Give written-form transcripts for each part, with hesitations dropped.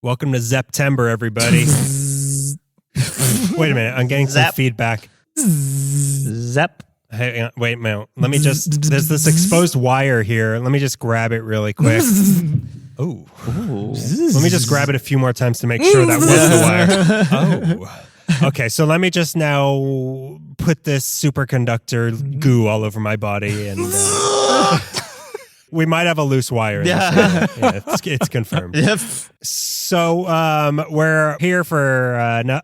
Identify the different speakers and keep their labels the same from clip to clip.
Speaker 1: Welcome to September, everybody. Wait a minute, I'm getting some feedback.
Speaker 2: Zep.
Speaker 1: Hey, wait a minute. Let me just, there's this exposed wire here. Let me just grab it really quick. Oh. Let me just grab it a few more times to make sure that was the wire. Oh. Okay, so let me just now put this superconductor goo all over my body and... we might have a loose wire. Yeah, it's confirmed.
Speaker 2: Yep.
Speaker 1: So we're here for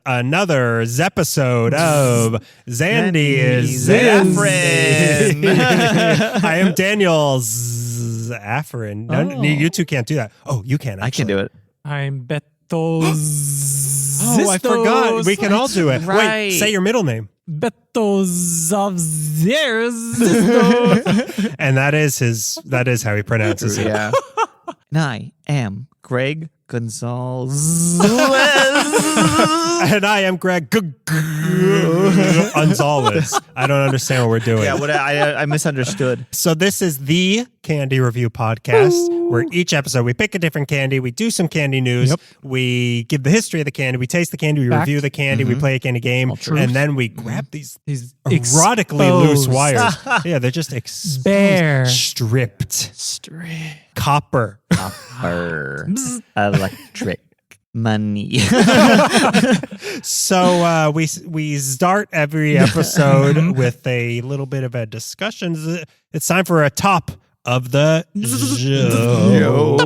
Speaker 1: another episode of Zandy is Afrin. I am Daniel Afrin. No, you two can't do that. Oh, you can. Actually.
Speaker 2: I can do it.
Speaker 3: I'm Betos.
Speaker 1: Oh, I forgot. We can all do it.
Speaker 2: Right.
Speaker 1: Wait, say your middle name.
Speaker 3: Betos of theirs.
Speaker 1: And that is how he pronounces it.
Speaker 2: Yeah. And I am Greg Gonzalez.
Speaker 1: And I am Greg Gonzalez. I don't understand what we're doing.
Speaker 2: Yeah, I misunderstood.
Speaker 1: So this is the Candy Review Podcast, where each episode we pick a different candy, we do some candy news, we give the history of the candy, we taste the candy, we review the candy, we play a candy game, and then we grab these erotically loose wires. Yeah, they're just exposed, stripped. Copper.
Speaker 2: Electric. Money.
Speaker 1: So we start every episode with a little bit of a discussion. It's time for a top of the show.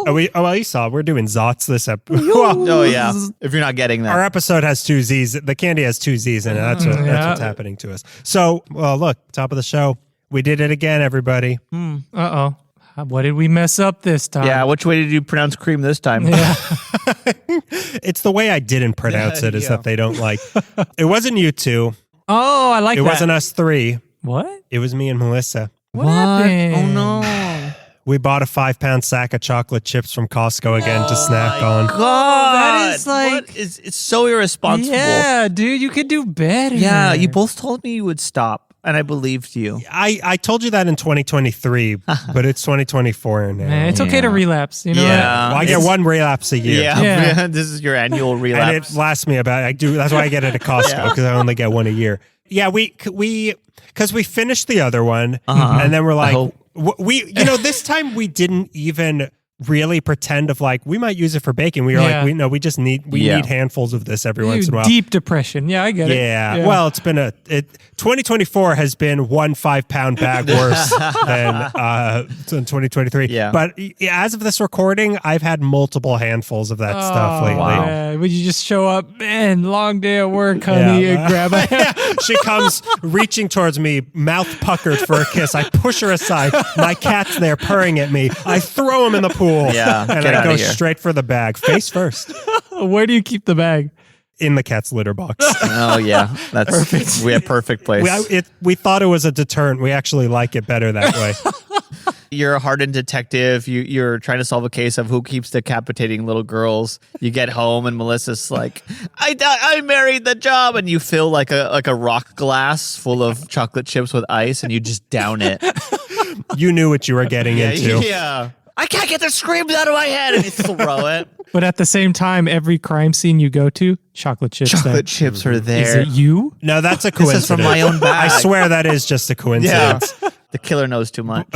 Speaker 1: You saw we're doing Zotz this episode.
Speaker 2: Oh yeah. If you're not getting that,
Speaker 1: our episode has two Z's. The candy has two Z's in it. That's what's happening to us. So, well, look, top of the show. We did it again, everybody.
Speaker 3: Uh-oh. What did we mess up this time?
Speaker 2: yeah. Which way did you pronounce cream this time?
Speaker 3: Yeah.
Speaker 1: It's the way I didn't pronounce it is that they don't like. It wasn't you two.
Speaker 3: Oh, I like that.
Speaker 1: It wasn't us three.
Speaker 3: What?
Speaker 1: It was me and Melissa.
Speaker 3: What happened?
Speaker 2: Oh no.
Speaker 1: We bought a 5-pound sack of chocolate chips from Costco again to snack on.
Speaker 2: God,
Speaker 3: that is like...
Speaker 2: it's so irresponsible.
Speaker 3: Yeah, dude, you could do better.
Speaker 2: Yeah, you both told me you would stop, and I believed you.
Speaker 1: I told you that in 2023, but it's 2024 now.
Speaker 3: Man, it's okay to relapse, you know?
Speaker 2: Yeah.
Speaker 1: Well, I get one relapse a year.
Speaker 2: Yeah. This is your annual relapse.
Speaker 1: And it lasts me about, that's why I get it at Costco, because I only get one a year. Yeah, because we finished the other one, and then we're like, this time we didn't even really pretend of like, we might use it for baking. We were like, we need handfuls of this every once in a while.
Speaker 3: Deep depression. Yeah, I get it.
Speaker 1: Yeah. Well, it's been 2024 has been 1 5-pound bag worse than 2023.
Speaker 2: Yeah.
Speaker 1: But as of this recording, I've had multiple handfuls of that stuff lately.
Speaker 2: Wow.
Speaker 3: Yeah. Would you just show up, man, long day at work, honey, and grab a...
Speaker 1: She comes reaching towards me, mouth puckered for a kiss. I push her aside. My cat's there purring at me. I throw him in the pool.
Speaker 2: Yeah,
Speaker 1: and I go straight for the bag, face first.
Speaker 3: Where do you keep the bag?
Speaker 1: In the cat's litter box.
Speaker 2: Oh yeah, that's perfect. We have perfect place.
Speaker 1: We thought it was a deterrent. We actually like it better that way.
Speaker 2: You're a hardened detective. You're trying to solve a case of who keeps decapitating little girls. You get home and Melissa's like, I married the job, and you fill like a rock glass full of chocolate chips with ice, and you just down it.
Speaker 1: You knew what you were getting into.
Speaker 2: Yeah. I can't get the screams out of my head, and you throw it.
Speaker 3: But at the same time, every crime scene you go to, chocolate chips.
Speaker 2: Chocolate chips are there.
Speaker 3: Is it you?
Speaker 1: No, that's a coincidence.
Speaker 2: This is from my own bag.
Speaker 1: I swear that is just a coincidence.
Speaker 2: Yeah. The killer knows too much.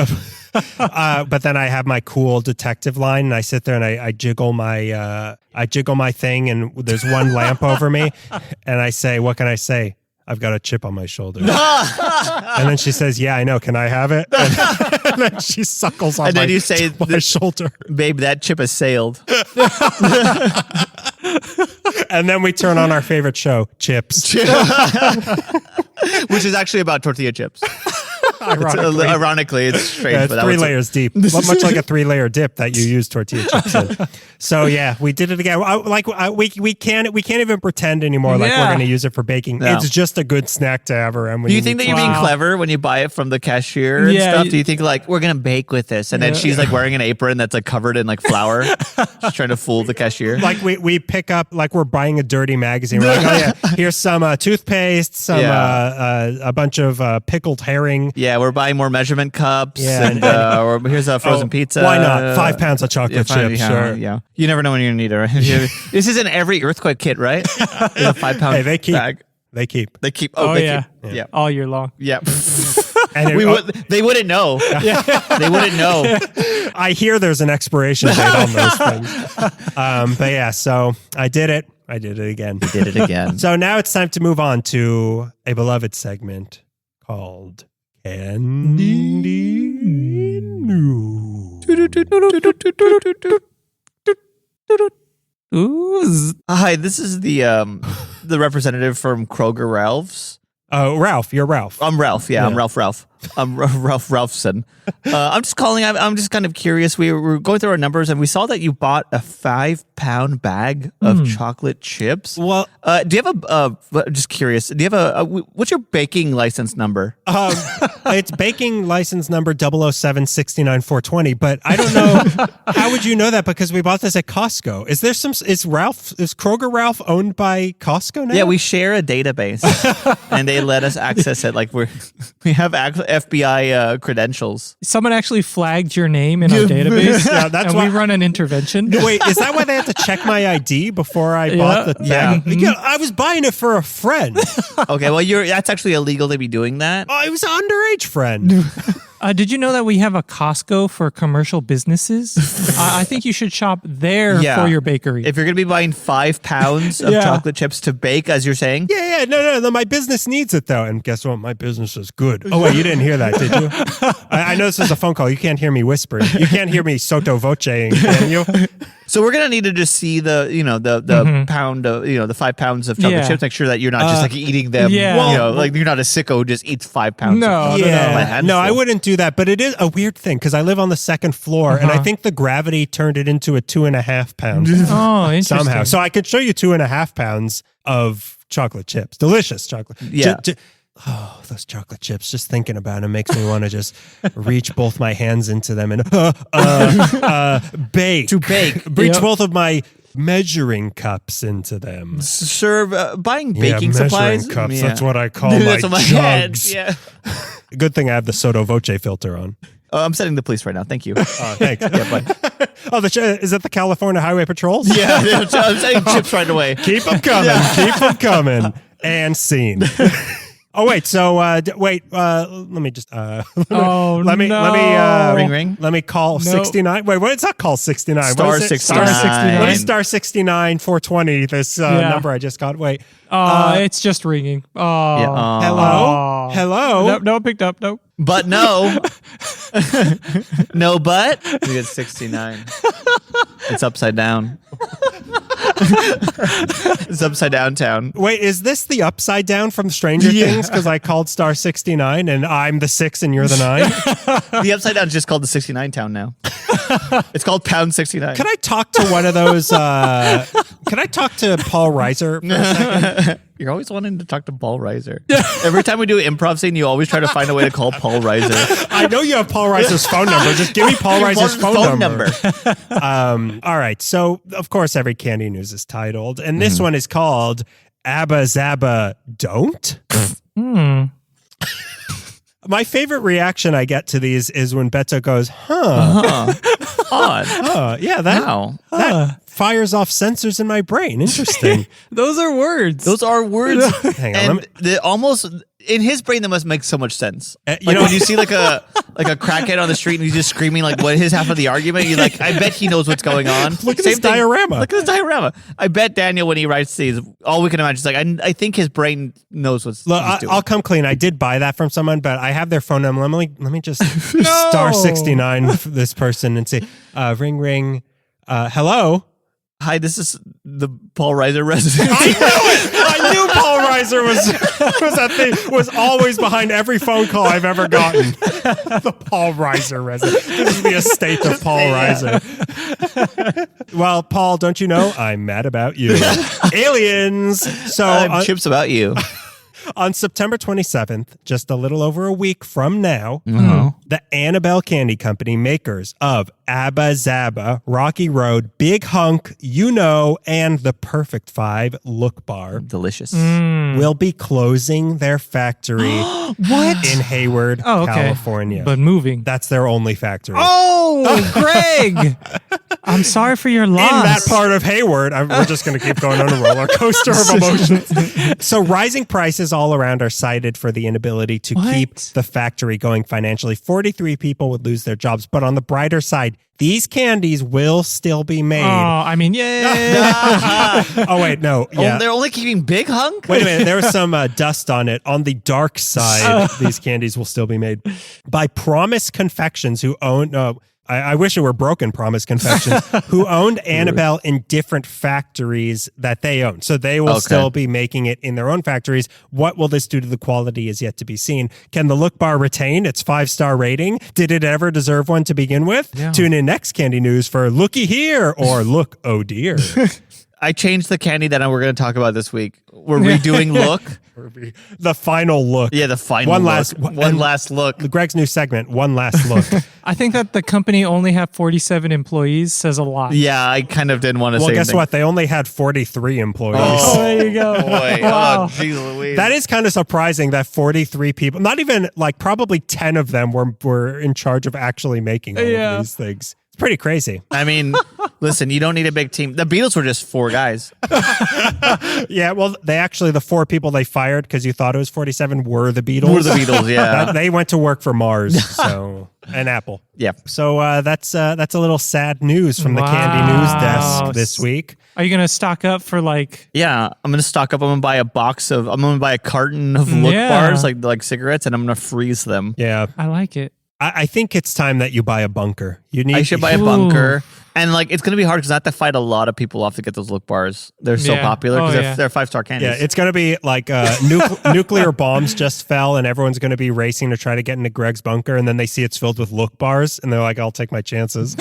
Speaker 1: But then I have my cool detective line, and I sit there and I jiggle my thing, and there's one lamp over me, and I say, "What can I say? I've got a chip on my shoulder." And then she says, "Yeah, I know. Can I have it?" And then she suckles on my shoulder.
Speaker 2: "Babe, that chip has sailed."
Speaker 1: And then we turn on our favorite show, Chips.
Speaker 2: Which is actually about tortilla chips. Ironically, it's strange.
Speaker 1: It's 3 layers deep, much like a 3-layer dip that you use tortilla chips in. So yeah, we did it again. We can't even pretend anymore like we're going to use it for baking. No. It's just a good snack to have around.
Speaker 2: Do you think that you're being clever when you buy it from the cashier and stuff? Do you think like we're going to bake with this, and then she's like wearing an apron that's like covered in like flour, just trying to fool the cashier?
Speaker 1: Like we pick up like we're buying a dirty magazine. We're like, oh yeah, here's some toothpaste, some a bunch of pickled herring.
Speaker 2: Yeah. Yeah, we're buying more measurement cups.
Speaker 1: Yeah,
Speaker 2: and here's a frozen pizza.
Speaker 1: Why not? 5 pounds of chocolate chips. Sure.
Speaker 2: Yeah. You never know when you're gonna need it. Right? This is in every earthquake kit, right? In a 5 pound
Speaker 1: Hey, they keep.
Speaker 2: bag.
Speaker 1: They keep.
Speaker 2: They keep.
Speaker 3: Oh,
Speaker 2: they
Speaker 3: yeah.
Speaker 2: keep. Yeah.
Speaker 3: All year long.
Speaker 2: Yeah.
Speaker 1: And
Speaker 2: They wouldn't know. They wouldn't know.
Speaker 1: I hear there's an expiration date on those things. But yeah, so I did it. I did it again.
Speaker 2: You did it again.
Speaker 1: So now it's time to move on to a beloved segment called Candy News.
Speaker 3: Ooh.
Speaker 2: Hi, this is the representative from Kroger Ralph's.
Speaker 1: Oh, Ralph, you're Ralph.
Speaker 2: I'm Ralph. Yeah, I'm Ralph. I'm Ralph Ralphson. I'm just calling. I'm just kind of curious. We were going through our numbers and we saw that you bought a 5-pound bag of chocolate chips.
Speaker 1: Well,
Speaker 2: do you have just curious. Do you have what's your baking license number?
Speaker 1: it's baking license number 007-69420, but I don't know. How would you know that? Because we bought this at Costco. Is Kroger Ralph owned by Costco now?
Speaker 2: Yeah, we share a database and they let us access it. Like we have FBI credentials.
Speaker 3: Someone actually flagged your name in our database.
Speaker 1: Yeah, that's
Speaker 3: and
Speaker 1: why
Speaker 3: we run an intervention.
Speaker 1: Wait, is that why they had to check my ID before I bought the thing?
Speaker 2: Yeah.
Speaker 1: Yeah, I was buying it for a friend.
Speaker 2: Okay, well, that's actually illegal to be doing that.
Speaker 1: Oh, it was an underage friend.
Speaker 3: Did you know that we have a Costco for commercial businesses? I think you should shop there for your bakery.
Speaker 2: If you're going to be buying 5 pounds of chocolate chips to bake, as you're saying.
Speaker 1: Yeah, no, my business needs it though. And guess what? My business is good. Oh, wait, you didn't hear that, did you? I know this is a phone call. You can't hear me whispering. You can't hear me sotto voceing, can you?
Speaker 2: So we're gonna need to just see the pound of the 5 pounds of chocolate chips. Make sure that you're not just like eating them.
Speaker 3: Yeah.
Speaker 2: Like you're not a sicko who just eats 5 pounds.
Speaker 1: No, I wouldn't do that. But it is a weird thing because I live on the second floor, and I think the gravity turned it into a 2.5 pounds.
Speaker 3: Oh, interesting.
Speaker 1: Somehow, so I could show you 2.5 pounds of chocolate chips, delicious chocolate.
Speaker 2: Yeah.
Speaker 1: Oh, those chocolate chips! Just thinking about them makes me want to just reach both my hands into them and bake.
Speaker 2: To bake.
Speaker 1: Reach both of my measuring cups into them.
Speaker 2: Serve buying baking
Speaker 1: measuring
Speaker 2: supplies.
Speaker 1: cups. That's what I call my
Speaker 2: That's what
Speaker 1: jugs.
Speaker 2: Yeah.
Speaker 1: Good thing I have the sotto voce filter on.
Speaker 2: Oh, I'm sending the police right now. Thank you.
Speaker 1: Thanks.
Speaker 2: Yeah, bud.
Speaker 1: Oh, is it the California Highway Patrols?
Speaker 2: Yeah, I'm sending chips right away.
Speaker 1: Keep them coming. Keep them coming. And scene. Oh wait, so let me just let me
Speaker 2: ring.
Speaker 1: Let me call 69. Wait, it's not call 69.
Speaker 2: Star 69.
Speaker 1: What is star 69 420? This number I just got. Wait.
Speaker 3: It's just ringing. Oh.
Speaker 2: Yeah.
Speaker 1: Hello? Hello?
Speaker 3: Nope, no, picked up. Nope.
Speaker 2: But no. No, but we get 69. It's upside down. It's upside down town.
Speaker 1: Wait, is this the upside down from Stranger Things? Because I called star 69 and I'm the 6 and you're the 9.
Speaker 2: The upside down is just called the 69 town now. It's called pound 69.
Speaker 1: Can I talk to one of those? Can I talk to Paul Reiser for a second?
Speaker 2: You're always wanting to talk to Paul Reiser. Every time we do an improv scene, you always try to find a way to call Paul Reiser.
Speaker 1: I know you have Paul Reiser's phone number. Just give me Paul Reiser's phone number. All right. So, of course, every candy news is titled, and this one is called Abba Zabba Don't. My favorite reaction I get to these is when Beto goes,
Speaker 2: Odd.
Speaker 1: yeah, that fires off sensors in my brain. Interesting.
Speaker 3: Those are words.
Speaker 2: Those are words.
Speaker 1: Hang on.
Speaker 2: And almost in his brain, that must make so much sense.
Speaker 1: You
Speaker 2: Like
Speaker 1: know-
Speaker 2: when you see like a crackhead on the street and he's just screaming like what his half of the argument, you're like, I bet he knows what's going on.
Speaker 1: Look at this diorama.
Speaker 2: Look at this diorama. I bet Daniel, when he writes these, all we can imagine is like, I think his brain knows what's
Speaker 1: Look,
Speaker 2: he's doing.
Speaker 1: I'll come clean. I did buy that from someone, but I have their phone number. Let me just star 69 for this person and say, ring, ring. Hello.
Speaker 2: Hi, this is the Paul Reiser resident.
Speaker 1: I knew it. I knew Paul Reiser was always behind every phone call I've ever gotten. The Paul Reiser resident. This is the estate of Paul Reiser. Well, Paul, don't you know I'm mad about you? Aliens. So
Speaker 2: Chips about you.
Speaker 1: on September 27th, just a little over a week from now,
Speaker 2: Uh-huh.
Speaker 1: the Annabelle Candy Company, makers of Abba Zaba, Rocky Road, Big Hunk, and the Perfect Five Look Bar
Speaker 2: Delicious.
Speaker 1: will be closing their factory in Hayward, California.
Speaker 3: But moving.
Speaker 1: That's their only factory.
Speaker 3: Oh, Greg. I'm sorry for your loss.
Speaker 1: In that part of Hayward, we're just going to keep going on a roller coaster of emotions. So rising prices all around are cited for the inability to keep the factory going financially. 43 people would lose their jobs. But on the brighter side, these candies will still be made.
Speaker 3: Oh, I mean, yay.
Speaker 1: Oh, wait, no. Yeah.
Speaker 2: Oh, they're only keeping Big Hunk?
Speaker 1: Wait a minute. There was some dust on it. On the dark side, these candies will still be made by Promise Confections, who own... I wish it were Broken Promise Confections, who owned Annabelle in different factories that they own. So they will still be making it in their own factories. What will this do to the quality is yet to be seen. Can the Look Bar retain its 5-star rating? Did it ever deserve one to begin with? Yeah. Tune in next Candy News for Looky Here or Look, Oh Dear.
Speaker 2: I changed the candy that we're going to talk about this week. We're redoing Look.
Speaker 1: The final look.
Speaker 2: Yeah, the final look. One last look.
Speaker 1: Greg's new segment, One Last Look.
Speaker 3: I think that the company only have 47 employees says a lot.
Speaker 2: Yeah, I kind of didn't want to say
Speaker 1: Well, guess what? They only had 43 employees.
Speaker 3: Oh, there you go.
Speaker 2: Boy.
Speaker 3: Wow.
Speaker 2: Oh, geez Louise.
Speaker 1: That is kind of surprising that 43 people, not even like probably 10 of them were in charge of actually making all of these things. It's pretty crazy.
Speaker 2: I mean, listen, you don't need a big team. The Beatles were just 4 guys.
Speaker 1: Yeah, well, the 4 people they fired because you thought it was 47 were the Beatles.
Speaker 2: Yeah.
Speaker 1: They went to work for Mars, and Apple.
Speaker 2: Yeah.
Speaker 1: So that's a little sad news from the Candy News desk this week.
Speaker 3: Are you going to stock up for
Speaker 2: Yeah, I'm going to stock up. I'm going to buy a carton of Look Bars, like cigarettes, and I'm going to freeze them.
Speaker 1: Yeah.
Speaker 3: I like it.
Speaker 1: I think it's time that you buy a bunker.
Speaker 2: I should buy a bunker. And it's going to be hard because I have to fight a lot of people off to get those Look Bars. They're so popular because they're 5-star candies.
Speaker 1: Yeah, it's going to be like nuclear bombs just fell and everyone's going to be racing to try to get into Greg's bunker, and then they see it's filled with Look Bars and they're like, I'll take my chances.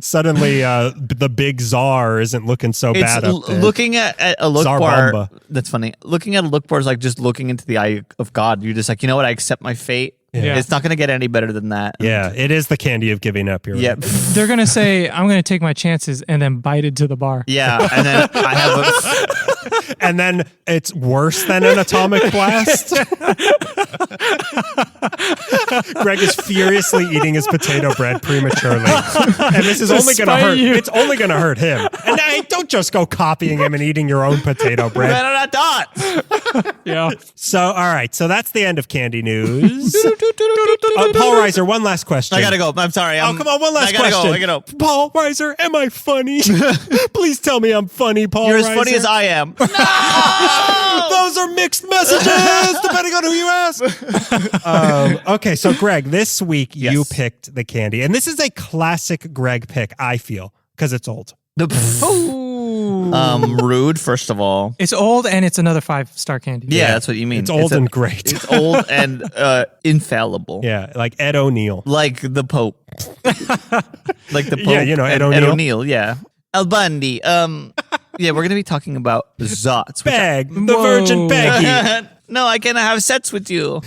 Speaker 1: Suddenly, the big czar isn't looking so bad up there.
Speaker 2: Looking at a Look
Speaker 1: Czar
Speaker 2: Bar,
Speaker 1: Bomba.
Speaker 2: that's funny. Looking at a Look Bar is like just looking into the eye of God. You're just like, you know what? I accept my fate.
Speaker 3: Yeah.
Speaker 2: It's not going to get any better than that.
Speaker 1: Yeah, it is the candy of giving up. You're right.
Speaker 3: They're going to say, I'm going to take my chances and then bite it to the bar.
Speaker 2: Yeah, and then I have
Speaker 1: and then it's worse than an atomic blast. Greg is furiously eating his potato bread prematurely. And this is only going to hurt. It's only going to hurt him. And don't just go copying him and eating your own potato bread.
Speaker 3: Yeah.
Speaker 1: So, all right. So that's the end of Candy News. Paul Reiser, one last question.
Speaker 2: I got to go. I'm sorry.
Speaker 1: Come on. One last question.
Speaker 2: I gotta go.
Speaker 1: Paul Reiser, am I funny? Please tell me I'm funny, Paul
Speaker 2: You're
Speaker 1: Reiser.
Speaker 2: as funny as I am.
Speaker 1: No! Those are mixed messages, depending on who you ask. Okay, so Greg, this week you picked the candy. And this is a classic Greg pick, I feel, because it's old.
Speaker 2: Rude, first of all.
Speaker 3: It's old and it's another 5-star candy.
Speaker 2: Yeah, that's what you mean.
Speaker 1: It's old and great.
Speaker 2: It's old and infallible.
Speaker 1: Yeah, like Ed O'Neill.
Speaker 2: Like the Pope. Like the Pope.
Speaker 1: Yeah, Ed O'Neill.
Speaker 2: Ed O'Neill, yeah. Al Bundy. Yeah, we're going to be talking about Zotz.
Speaker 1: Bag. The Virgin Baggy.
Speaker 2: No, I cannot have sex with you.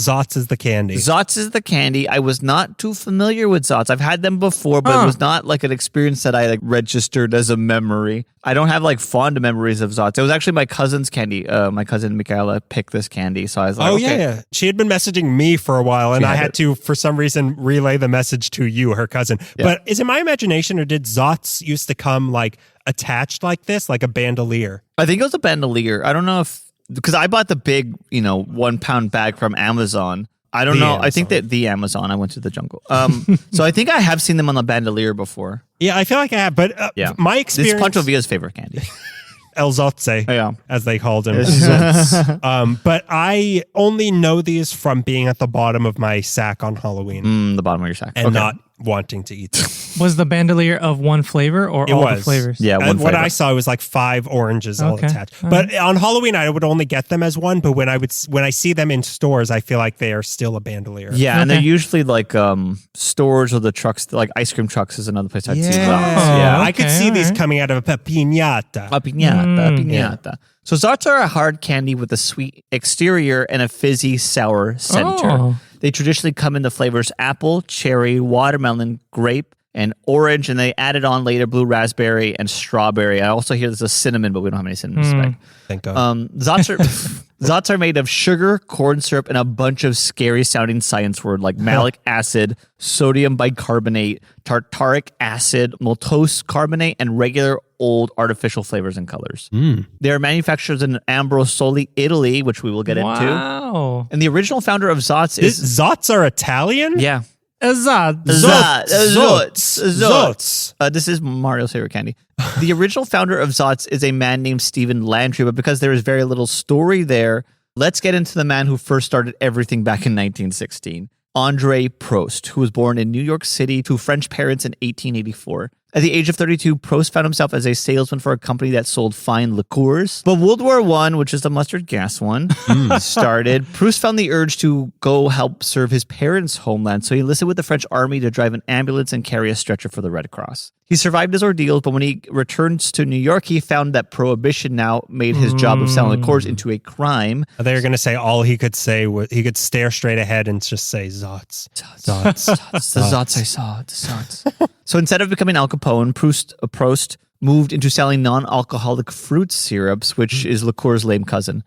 Speaker 1: Zotz is the candy.
Speaker 2: Zotz is the candy. I was not too familiar with Zotz. I've had them before, but it was not like an experience that I registered as a memory. I don't have fond memories of Zotz. It was actually my cousin's candy. My cousin Michaela picked this candy, so I was like, okay.
Speaker 1: Yeah. She had been messaging me for a while, and I had to, for some reason, relay the message to you, her cousin. Yeah. But is it my imagination, or did Zotz used to come attached like this, like a bandolier?
Speaker 2: I think it was a bandolier. I don't know if... Because I bought the big, 1 pound bag from Amazon. I don't know. Amazon. I think that the Amazon. I went to the jungle. So I think I have seen them on the bandolier before.
Speaker 1: Yeah, I feel like I have. But my experience...
Speaker 2: This is Pancho Villa's favorite candy.
Speaker 1: El Zotze, as they called him. But I only know these from being at the bottom of my sack on Halloween.
Speaker 2: The bottom of your sack.
Speaker 1: And not wanting to eat them.
Speaker 3: Was the bandolier of one flavor or all the flavors?
Speaker 2: Yeah, one flavor.
Speaker 1: What I saw was 5 oranges all attached. But on Halloween, I would only get them as one. But when I see them in stores, I feel like they are still a bandolier.
Speaker 2: Yeah, and they're usually stores or the trucks, like ice cream trucks is another place I'd see them.
Speaker 1: Yeah, I could see these coming out of a piñata.
Speaker 2: A piñata. Yeah. So Zotz are a hard candy with a sweet exterior and a fizzy sour center. They traditionally come in the flavors apple, cherry, watermelon, grape, and orange, and they added on later blue raspberry and strawberry. I also hear there's a cinnamon, but we don't have any cinnamon spec.
Speaker 1: Thank God.
Speaker 2: Zotz are made of sugar, corn syrup, and a bunch of scary-sounding science words like malic acid, sodium bicarbonate, tartaric acid, maltose carbonate, and regular old artificial flavors and colors. They are manufactured in Ambrosoli, Italy, which we will get into.
Speaker 3: Wow.
Speaker 2: And the original founder of Zotz is...
Speaker 1: Zotz are Italian?
Speaker 2: Yeah.
Speaker 3: Zotz.
Speaker 2: Zotz. This is Mario's favorite candy. The original founder of Zotz is a man named Stephen Landry, but because there is very little story there, let's get into the man who first started everything back in 1916. Andre Prost, who was born in New York City to French parents in 1884. At the age of 32, Prost found himself as a salesman for a company that sold fine liqueurs. But World War I, which is the mustard gas one, started. Prost found the urge to go help serve his parents' homeland, so he enlisted with the French army to drive an ambulance and carry a stretcher for the Red Cross. He survived his ordeals, but when he returns to New York, he found that prohibition now made his job of selling liqueurs into a crime.
Speaker 1: They were going to say all he could say was he could stare straight ahead and just say Zotz. Zotz.
Speaker 2: The Zotz I saw. The Zotz. So instead of becoming Al Capone, Prost moved into selling non-alcoholic fruit syrups, which is liqueur's lame cousin.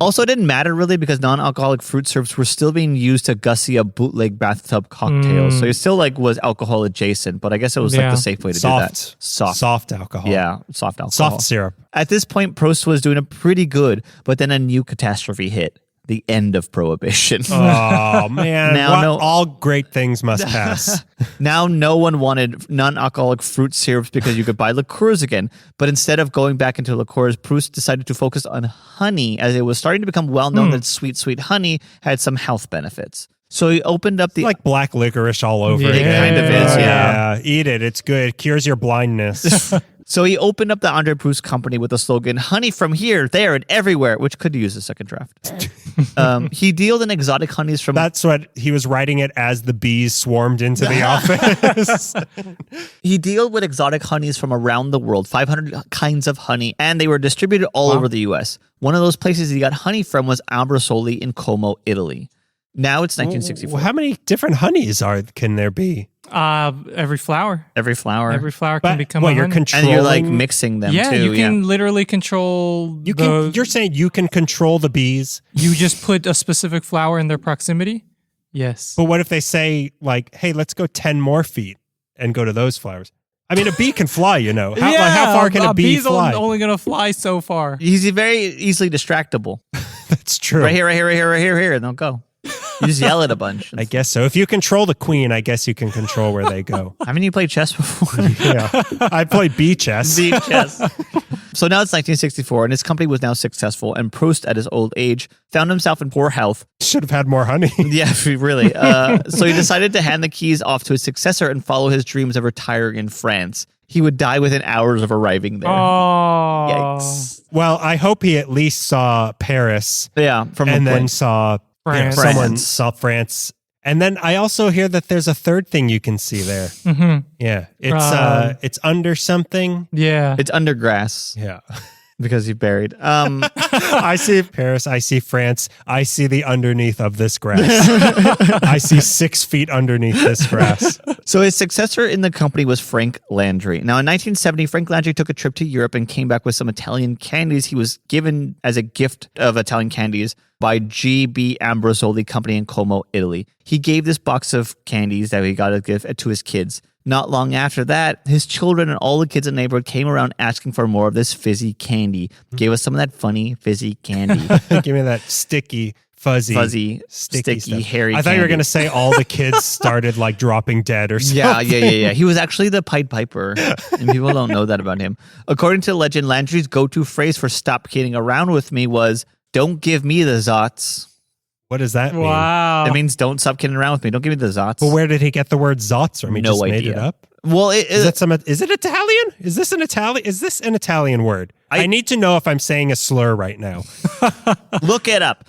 Speaker 2: Also, it didn't matter really because non-alcoholic fruit syrups were still being used to gussy up bootleg bathtub cocktails. So it still was alcohol adjacent, but I guess it was the safe way to do that.
Speaker 1: Soft alcohol.
Speaker 2: Yeah, soft alcohol.
Speaker 1: Soft syrup.
Speaker 2: At this point, Prost was doing pretty good, but then a new catastrophe hit. The end of prohibition.
Speaker 1: Oh, man. All great things must pass.
Speaker 2: Now no one wanted non-alcoholic fruit syrups because you could buy liqueurs again. But instead of going back into liqueurs, Proust decided to focus on honey, as it was starting to become well known that sweet, sweet honey had some health benefits. So he opened up the...
Speaker 1: like black licorice all over
Speaker 2: it.
Speaker 1: again.
Speaker 2: It kind of is, yeah.
Speaker 1: Eat it. It's good. It cures your blindness.
Speaker 2: So he opened up the Andre Proust company with the slogan, honey from here, there, and everywhere, which could use a second draft. He dealed in exotic honeys from...
Speaker 1: That's what he was writing it as the bees swarmed into the office.
Speaker 2: He dealt with exotic honeys from around the world, 500 kinds of honey, and they were distributed all over the U.S. One of those places he got honey from was Ambrosoli in Como, Italy. Now it's 1964.
Speaker 1: How many different honeys can there be?
Speaker 3: Every flower.
Speaker 2: Every flower
Speaker 3: can become a
Speaker 1: you're
Speaker 3: honey.
Speaker 1: controlling...
Speaker 2: And you're like mixing them too.
Speaker 3: You can literally control
Speaker 1: You're saying you can control the bees?
Speaker 3: You just put a specific flower in their proximity? Yes.
Speaker 1: But what if they say, like, hey, let's go 10 more feet and go to those flowers? I mean, a bee can fly, you know. How far can a bee fly?
Speaker 3: Bee's only going to fly so far.
Speaker 2: He's very easily distractible.
Speaker 1: That's true.
Speaker 2: Right here, and they'll go. You just yell it a bunch.
Speaker 1: I guess so. If you control the queen, I guess you can control where they go.
Speaker 2: Haven't you played chess before?
Speaker 1: Yeah. I played bee chess.
Speaker 2: Bee chess. So now it's 1964, and his company was now successful, and Proust, at his old age, found himself in poor health.
Speaker 1: Should have had more honey.
Speaker 2: Yeah, really. So he decided to hand the keys off to his successor and follow his dreams of retiring in France. He would die within hours of arriving there.
Speaker 3: Oh.
Speaker 2: Yikes.
Speaker 1: Well, I hope he at least saw Paris.
Speaker 2: Yeah,
Speaker 1: and then saw...
Speaker 3: France.
Speaker 1: Someone saw France. And then I also hear that there's a third thing you can see there.
Speaker 3: Mm-hmm.
Speaker 1: Yeah. It's under something.
Speaker 3: Yeah.
Speaker 2: It's under grass.
Speaker 1: Yeah.
Speaker 2: Because he's buried.
Speaker 1: I see Paris. I see France. I see the underneath of this grass. I see 6 feet underneath this grass.
Speaker 2: So his successor in the company was Frank Landry. Now, in 1970, Frank Landry took a trip to Europe and came back with some Italian candies he was given as a gift of Italian candies by G.B. Ambrosoli Company in Como, Italy. He gave this box of candies that he got as a gift to his kids. Not long after that, his children and all the kids in the neighborhood came around asking for more of this fizzy candy. Gave us some of that funny fizzy candy.
Speaker 1: Give me that sticky, fuzzy,
Speaker 2: sticky, hairy
Speaker 1: I thought you were going to say all the kids started like dropping dead or something.
Speaker 2: Yeah. He was actually the Pied Piper, and people don't know that about him. According to legend, Landry's go-to phrase for stop kidding around with me was, don't give me the Zotz.
Speaker 1: What does that mean?
Speaker 3: Wow.
Speaker 2: It means don't stop kidding around with me. Don't give me the Zotz.
Speaker 1: But where did he get the word Zotz from? He made it up?
Speaker 2: Well,
Speaker 1: is it Italian? Is this an Italian word? I need to know if I'm saying a slur right now.
Speaker 2: Look it up.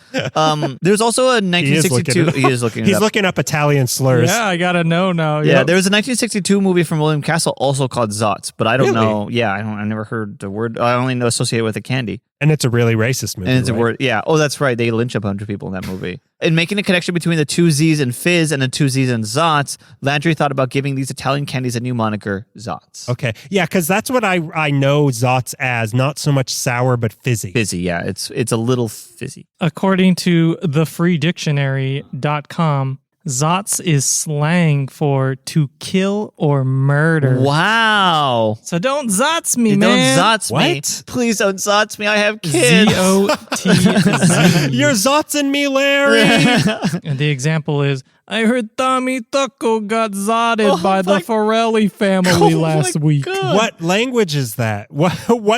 Speaker 2: There's also a 1962. He is looking it
Speaker 1: He's
Speaker 2: up.
Speaker 1: looking up Italian slurs.
Speaker 3: Yeah, I gotta know now.
Speaker 2: Yeah, there was a 1962 movie from William Castle also called Zotz, but I don't know. Yeah, I never heard the word. I only know associated with a candy.
Speaker 1: And it's a really racist movie.
Speaker 2: And it's
Speaker 1: right?
Speaker 2: a word. Yeah. Oh, that's right. They lynch a bunch of people in that movie. And making a connection between the two Z's in fizz and the two Z's in Zotz, Landry thought about giving these Italian candies a new moniker, Zotz.
Speaker 1: Okay. Yeah, because that's what I know Zotz as. Not so much sour, but fizzy.
Speaker 2: Fizzy, yeah. It's a little fizzy.
Speaker 3: According to thefreedictionary.com, Zotz is slang for to kill or murder.
Speaker 2: Wow.
Speaker 3: So don't Zotz me,
Speaker 2: Don't
Speaker 3: man.
Speaker 2: Zotz me.
Speaker 1: What?
Speaker 2: Please don't Zotz me. I have kids.
Speaker 3: Z-O-T-Z.
Speaker 1: You're Zotzing me, Larry.
Speaker 3: And the example is, I heard Tommy Tucko got zotted by the
Speaker 2: my-
Speaker 3: Forelli family
Speaker 2: Oh
Speaker 3: last
Speaker 2: my
Speaker 3: week.
Speaker 2: God.
Speaker 1: What language is that? What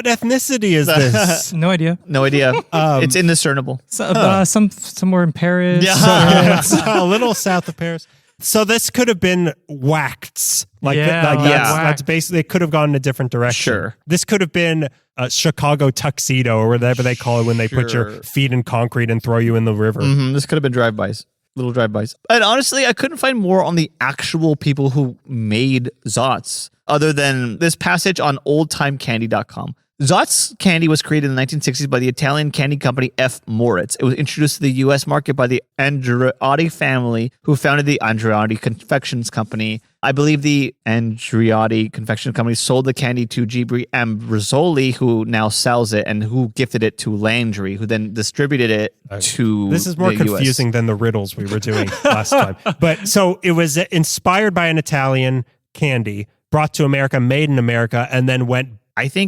Speaker 1: ethnicity is this?
Speaker 3: No idea.
Speaker 2: No idea. It's indiscernible.
Speaker 3: So, somewhere in Paris.
Speaker 2: Yeah.
Speaker 1: A little south of Paris. So this could have been whacked. That's basically, it could have gone in a different direction.
Speaker 2: Sure.
Speaker 1: This could have been a Chicago tuxedo or whatever they call it when they put your feet in concrete and throw you in the river.
Speaker 2: This could have been drive-bys. Little drive-bys. And honestly, I couldn't find more on the actual people who made Zotz other than this passage on oldtimecandy.com. Zotz candy was created in the 1960s by the Italian candy company F. Moritz. It was introduced to the U.S. market by the Andreotti family, who founded the Andreotti Confections Company. I believe the Andreotti Confection Company sold the candy to Gibri Ambrosoli, who now sells it, and who gifted it to Landry, who then distributed it to
Speaker 1: This is more
Speaker 2: the
Speaker 1: confusing than the riddles we were doing last time. But so it was inspired by an Italian candy, brought to America, made in America, and then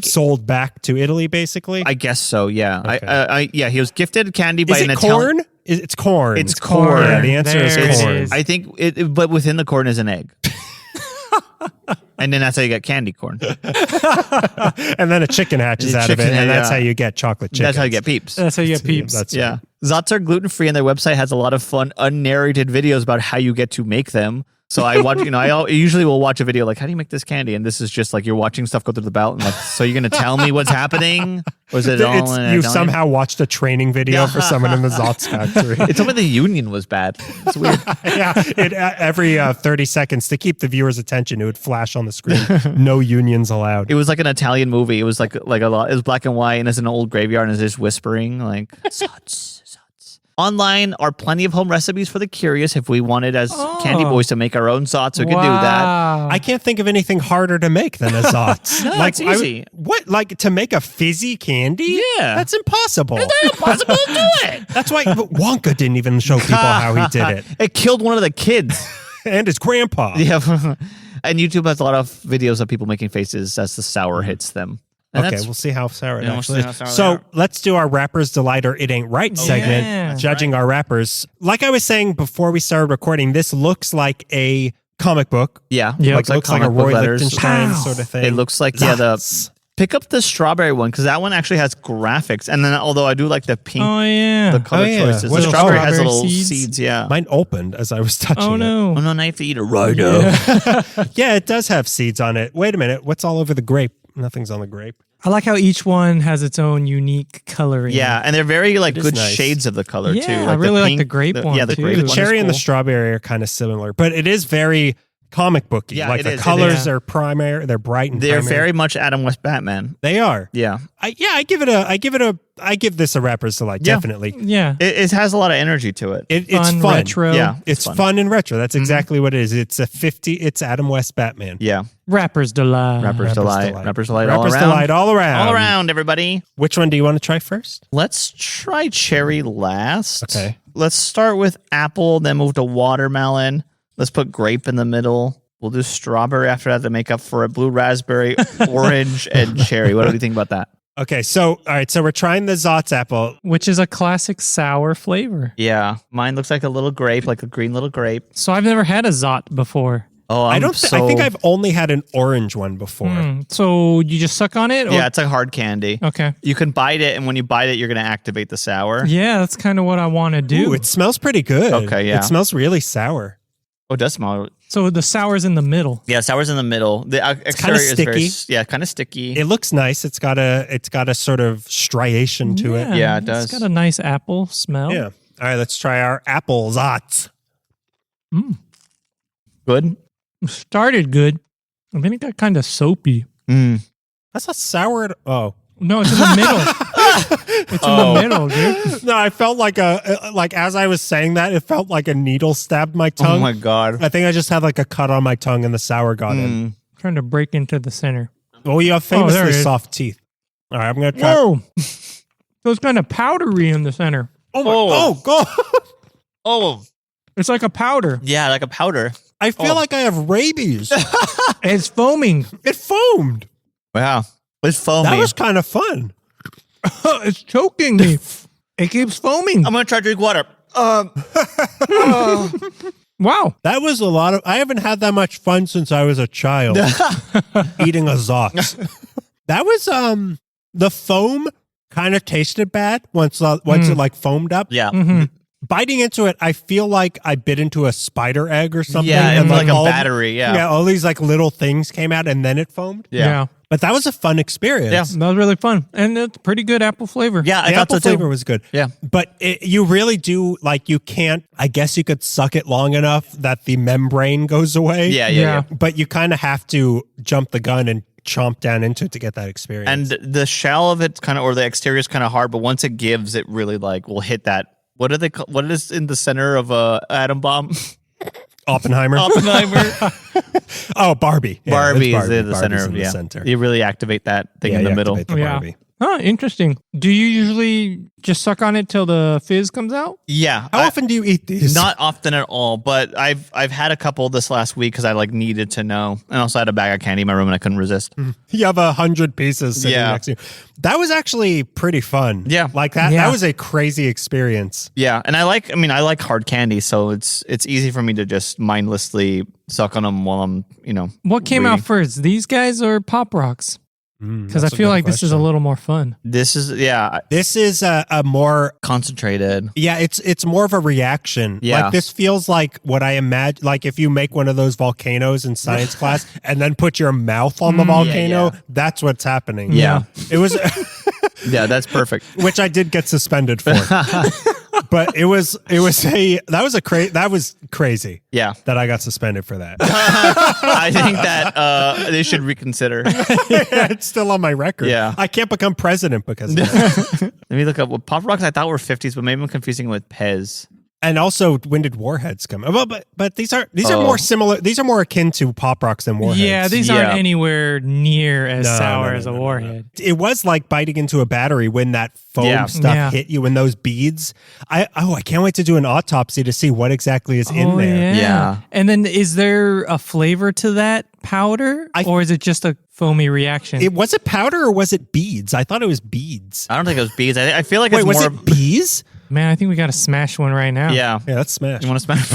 Speaker 1: sold back to Italy, basically.
Speaker 2: I guess so, yeah.
Speaker 1: Okay.
Speaker 2: Yeah, he was gifted candy by
Speaker 1: Is
Speaker 2: an
Speaker 1: it
Speaker 2: Italian.
Speaker 1: corn? It's corn.
Speaker 2: It's corn.
Speaker 1: Yeah, the answer
Speaker 3: There
Speaker 1: is
Speaker 3: it
Speaker 1: corn.
Speaker 3: is.
Speaker 2: I think but within the corn is an egg. And then that's how you get candy corn.
Speaker 1: And then a chicken hatches out of it, and that's how you get chocolate chicken.
Speaker 2: That's how you get peeps.
Speaker 3: That's how you get peeps.
Speaker 1: That's
Speaker 2: Yeah. Zotz are gluten-free, and their website has a lot of fun, unnarrated videos about how you get to make them. So I watch, I usually will watch a video like, how do you make this candy? And this is just like you're watching stuff go through the belt, and like, so you're going to tell me what's happening? Or is it all in
Speaker 1: You
Speaker 2: Italian?
Speaker 1: somehow watched a training video for someone in the Zotz factory.
Speaker 2: It's only the union was bad. It's weird.
Speaker 1: Yeah, every 30 seconds to keep the viewer's attention, it would flash on the screen. No unions allowed.
Speaker 2: It was like an Italian movie. It was like a lot. It was black and white, and it's an old graveyard, and it's just whispering like Zotz. Online are plenty of home recipes for the curious. If we wanted as candy boys to make our own Zotz, we could do that.
Speaker 1: I can't think of anything harder to make than a Zotz.
Speaker 2: No, it's easy.
Speaker 1: Like to make a fizzy candy?
Speaker 2: Yeah.
Speaker 1: That's impossible.
Speaker 2: It's not impossible to do it.
Speaker 1: That's why Wonka didn't even show people how he did it.
Speaker 2: It killed one of the kids.
Speaker 1: And his grandpa.
Speaker 2: Yeah. And YouTube has a lot of videos of people making faces as the sour hits them. And
Speaker 1: Okay, we'll see how sour it
Speaker 2: Yeah, we'll
Speaker 1: actually
Speaker 2: see how sour
Speaker 1: is.
Speaker 2: they
Speaker 1: So
Speaker 2: are.
Speaker 1: let's do our Rapper's Delight or It Ain't Right segment,
Speaker 3: yeah.
Speaker 1: judging our rappers. Like I was saying before we started recording, this looks like a comic book.
Speaker 2: Yeah.
Speaker 3: Yeah.
Speaker 1: Looks like a
Speaker 2: comic book
Speaker 1: Roy
Speaker 2: letters.
Speaker 1: Lichtenstein
Speaker 3: Pow.
Speaker 1: sort of thing.
Speaker 2: It looks like,
Speaker 1: Zotz.
Speaker 2: pick up the strawberry one, because that one actually has graphics. And then, although I do like the pink,
Speaker 3: Oh, yeah.
Speaker 2: the color
Speaker 1: Oh, yeah.
Speaker 2: choices.
Speaker 1: What
Speaker 2: The
Speaker 1: are
Speaker 2: strawberry has
Speaker 3: strawberry
Speaker 2: little
Speaker 3: seeds?
Speaker 2: seeds, yeah.
Speaker 1: Mine opened as I was touching
Speaker 3: Oh,
Speaker 1: it.
Speaker 3: no.
Speaker 2: Oh, no, now you have to eat a rhino.
Speaker 1: Yeah, it does have seeds on it. Wait a minute. What's all over the grape? Nothing's on the grape.
Speaker 3: I like how each one has its own unique coloring.
Speaker 2: Yeah, and they're very like
Speaker 1: It is
Speaker 2: good
Speaker 1: nice.
Speaker 2: shades of the color too.
Speaker 3: Yeah,
Speaker 2: Like
Speaker 3: I really like
Speaker 2: pink-
Speaker 3: the grape one,
Speaker 2: Yeah, the
Speaker 3: too.
Speaker 2: grape
Speaker 3: The
Speaker 2: one is
Speaker 1: Cherry and the
Speaker 2: cool.
Speaker 1: strawberry are kind of similar, but it is very comic booky.
Speaker 2: Yeah,
Speaker 1: like
Speaker 2: it
Speaker 1: the
Speaker 2: is, it
Speaker 1: colors
Speaker 3: is.
Speaker 1: are primary. They're bright and
Speaker 2: They're
Speaker 1: primary.
Speaker 2: very much Adam West Batman.
Speaker 1: They are.
Speaker 2: Yeah,
Speaker 1: I give this a Rapper's Delight.
Speaker 2: Yeah.
Speaker 1: Definitely.
Speaker 3: Yeah.
Speaker 2: it has a lot of energy to it.
Speaker 1: It's
Speaker 3: Fun,
Speaker 1: fun.
Speaker 3: retro.
Speaker 2: Yeah,
Speaker 1: It's
Speaker 2: fun.
Speaker 1: fun and retro. That's exactly what it is. It's It's Adam West Batman.
Speaker 2: Yeah,
Speaker 3: Rapper's Delight.
Speaker 2: Rapper's Delight. Rapper's Delight all
Speaker 1: Rapper's
Speaker 2: around.
Speaker 1: Delight all around.
Speaker 2: All around, everybody.
Speaker 1: Which one do you want to try first?
Speaker 2: Let's try cherry last.
Speaker 1: Okay.
Speaker 2: Let's start with apple, then move to watermelon. Let's put grape in the middle. We'll do strawberry after that to make up for it. Blue raspberry, orange, and cherry. What do you think about that?
Speaker 1: Okay, so all right, so we're trying the Zotz apple.
Speaker 3: Which is a classic sour flavor.
Speaker 2: Yeah, mine looks like a little grape, like a green little grape.
Speaker 3: So I've never had a Zot before.
Speaker 2: Oh,
Speaker 1: I think I've only had an orange one before.
Speaker 3: So you just suck on it? Or?
Speaker 2: Yeah, it's like hard candy.
Speaker 3: Okay.
Speaker 2: You can bite it, and when you bite it, you're going to activate the sour.
Speaker 3: Yeah, that's kind of what I want to do.
Speaker 1: Ooh, it smells pretty good.
Speaker 2: Okay, yeah.
Speaker 1: It smells really sour.
Speaker 2: Oh, it does smell.
Speaker 3: So the sour's in the middle.
Speaker 2: Yeah, sour's in the middle. The exterior is
Speaker 1: sticky.
Speaker 2: kind of sticky.
Speaker 1: It looks nice. It's got a sort of striation to it.
Speaker 2: Yeah, it does.
Speaker 3: It's got a nice apple smell.
Speaker 1: Yeah. All right, let's try our apple Zotz.
Speaker 2: Good.
Speaker 3: Started good. And then it got kind of soapy.
Speaker 1: That's not sour at oh.
Speaker 3: No, it's in the middle. It's in the middle, dude.
Speaker 1: No, I felt like as I was saying that, it felt like a needle stabbed my tongue.
Speaker 2: Oh my God.
Speaker 1: I think I just had like a cut on my tongue and the sour got in.
Speaker 3: Trying to break into the center.
Speaker 1: Well, you have
Speaker 3: there
Speaker 1: famously
Speaker 3: it is.
Speaker 1: soft teeth. All right, I'm going to try.
Speaker 3: Whoa. So it's kind of powdery in the center.
Speaker 1: Oh, God.
Speaker 2: Oh,
Speaker 3: It's like a powder.
Speaker 2: yeah, like a powder.
Speaker 1: I feel like I have rabies.
Speaker 3: It's foaming.
Speaker 1: It foamed.
Speaker 2: Wow. It's foamy.
Speaker 1: That was kind of fun.
Speaker 3: It's choking me. It keeps foaming.
Speaker 2: I'm going to try to drink water.
Speaker 3: Wow.
Speaker 1: That was a lot of. I haven't had that much fun since I was a child eating a Zotz. That was the foam kind of tasted bad once it like foamed up.
Speaker 2: Yeah.
Speaker 1: Biting into it, I feel like I bit into a spider egg or something.
Speaker 2: Yeah,
Speaker 1: and
Speaker 2: it's like a
Speaker 1: all-
Speaker 2: battery. Yeah.
Speaker 1: all these like little things came out and then it foamed.
Speaker 3: Yeah.
Speaker 1: But that was a fun experience.
Speaker 2: Yeah.
Speaker 3: That was really fun. And it's pretty good apple flavor.
Speaker 2: Yeah, I
Speaker 1: The
Speaker 2: thought
Speaker 1: apple
Speaker 2: so too.
Speaker 1: flavor was good.
Speaker 2: Yeah.
Speaker 1: But you really do, like, you can't, I guess you could suck it long enough that the membrane goes away.
Speaker 2: Yeah.
Speaker 1: But you kind of have to jump the gun and chomp down into it to get that experience.
Speaker 2: And the shell of it's kind of, or the exterior is kind of hard, but once it gives, it really like will hit that. What do they call? What is in the center of a atom bomb?
Speaker 1: Oppenheimer. Oh, Barbie. Yeah,
Speaker 2: Barbie
Speaker 1: it's
Speaker 2: is in the
Speaker 1: Barbie's
Speaker 2: center.
Speaker 1: in the
Speaker 2: Yeah.
Speaker 1: center.
Speaker 2: You really activate that thing in
Speaker 1: you
Speaker 2: the middle.
Speaker 1: activate the
Speaker 3: Yeah.
Speaker 1: Barbie.
Speaker 3: Huh, interesting. Do you usually just suck on it till the fizz comes out?
Speaker 2: Yeah.
Speaker 1: How often do you eat these?
Speaker 2: Not often at all, but I've had a couple this last week because I like needed to know, and also had a bag of candy in my room and I couldn't resist.
Speaker 1: You have 100 pieces sitting
Speaker 2: Yeah.
Speaker 1: next to you. That was actually pretty fun.
Speaker 2: Yeah.
Speaker 1: Like that.
Speaker 3: Yeah.
Speaker 1: That was a crazy experience.
Speaker 2: Yeah, and I like hard candy, so it's easy for me to just mindlessly suck on them while I'm
Speaker 3: What came
Speaker 2: reading.
Speaker 3: out first, these guys or Pop Rocks? Because I
Speaker 1: That's a
Speaker 3: feel
Speaker 1: good
Speaker 3: like this is a
Speaker 1: question.
Speaker 3: little more fun.
Speaker 2: This is
Speaker 1: This is a more
Speaker 2: concentrated.
Speaker 1: Yeah, it's more of a reaction.
Speaker 2: Yeah.
Speaker 1: Like this feels like what I imagine, like if you make one of those volcanoes in science class and then put your mouth on the volcano,
Speaker 2: yeah.
Speaker 1: that's what's happening.
Speaker 2: Yeah.
Speaker 1: It was,
Speaker 2: Yeah, that's perfect.
Speaker 1: which I did get suspended for. But that was crazy.
Speaker 2: Yeah,
Speaker 1: That I got suspended for that.
Speaker 2: I think that they should reconsider.
Speaker 1: Yeah, it's still on my record.
Speaker 2: Yeah.
Speaker 1: I can't become president because of that.
Speaker 2: Let me look up what Pop Rocks I thought were 50s, but maybe I'm confusing with Pez.
Speaker 1: And also, when did Warheads come? Well, but these are more similar. These are more akin to Pop Rocks than Warheads.
Speaker 3: Yeah, these aren't anywhere near as sour as a
Speaker 1: no.
Speaker 3: warhead.
Speaker 1: It was like biting into a battery when that foam
Speaker 2: Yeah.
Speaker 1: stuff
Speaker 3: Yeah.
Speaker 1: hit you, when those beads. I can't wait to do an autopsy to see what exactly is in there.
Speaker 2: Yeah.
Speaker 3: And then is there a flavor to that powder? Or is it just a foamy reaction?
Speaker 1: Was it powder or was it beads? I thought it was beads.
Speaker 2: I don't think it was bees. I feel like
Speaker 1: Wait,
Speaker 2: it's
Speaker 1: was
Speaker 2: more.
Speaker 1: it bees?
Speaker 3: Man, I think we got to smash one right now.
Speaker 2: Yeah.
Speaker 1: Yeah, that's smash.
Speaker 2: You want to smash?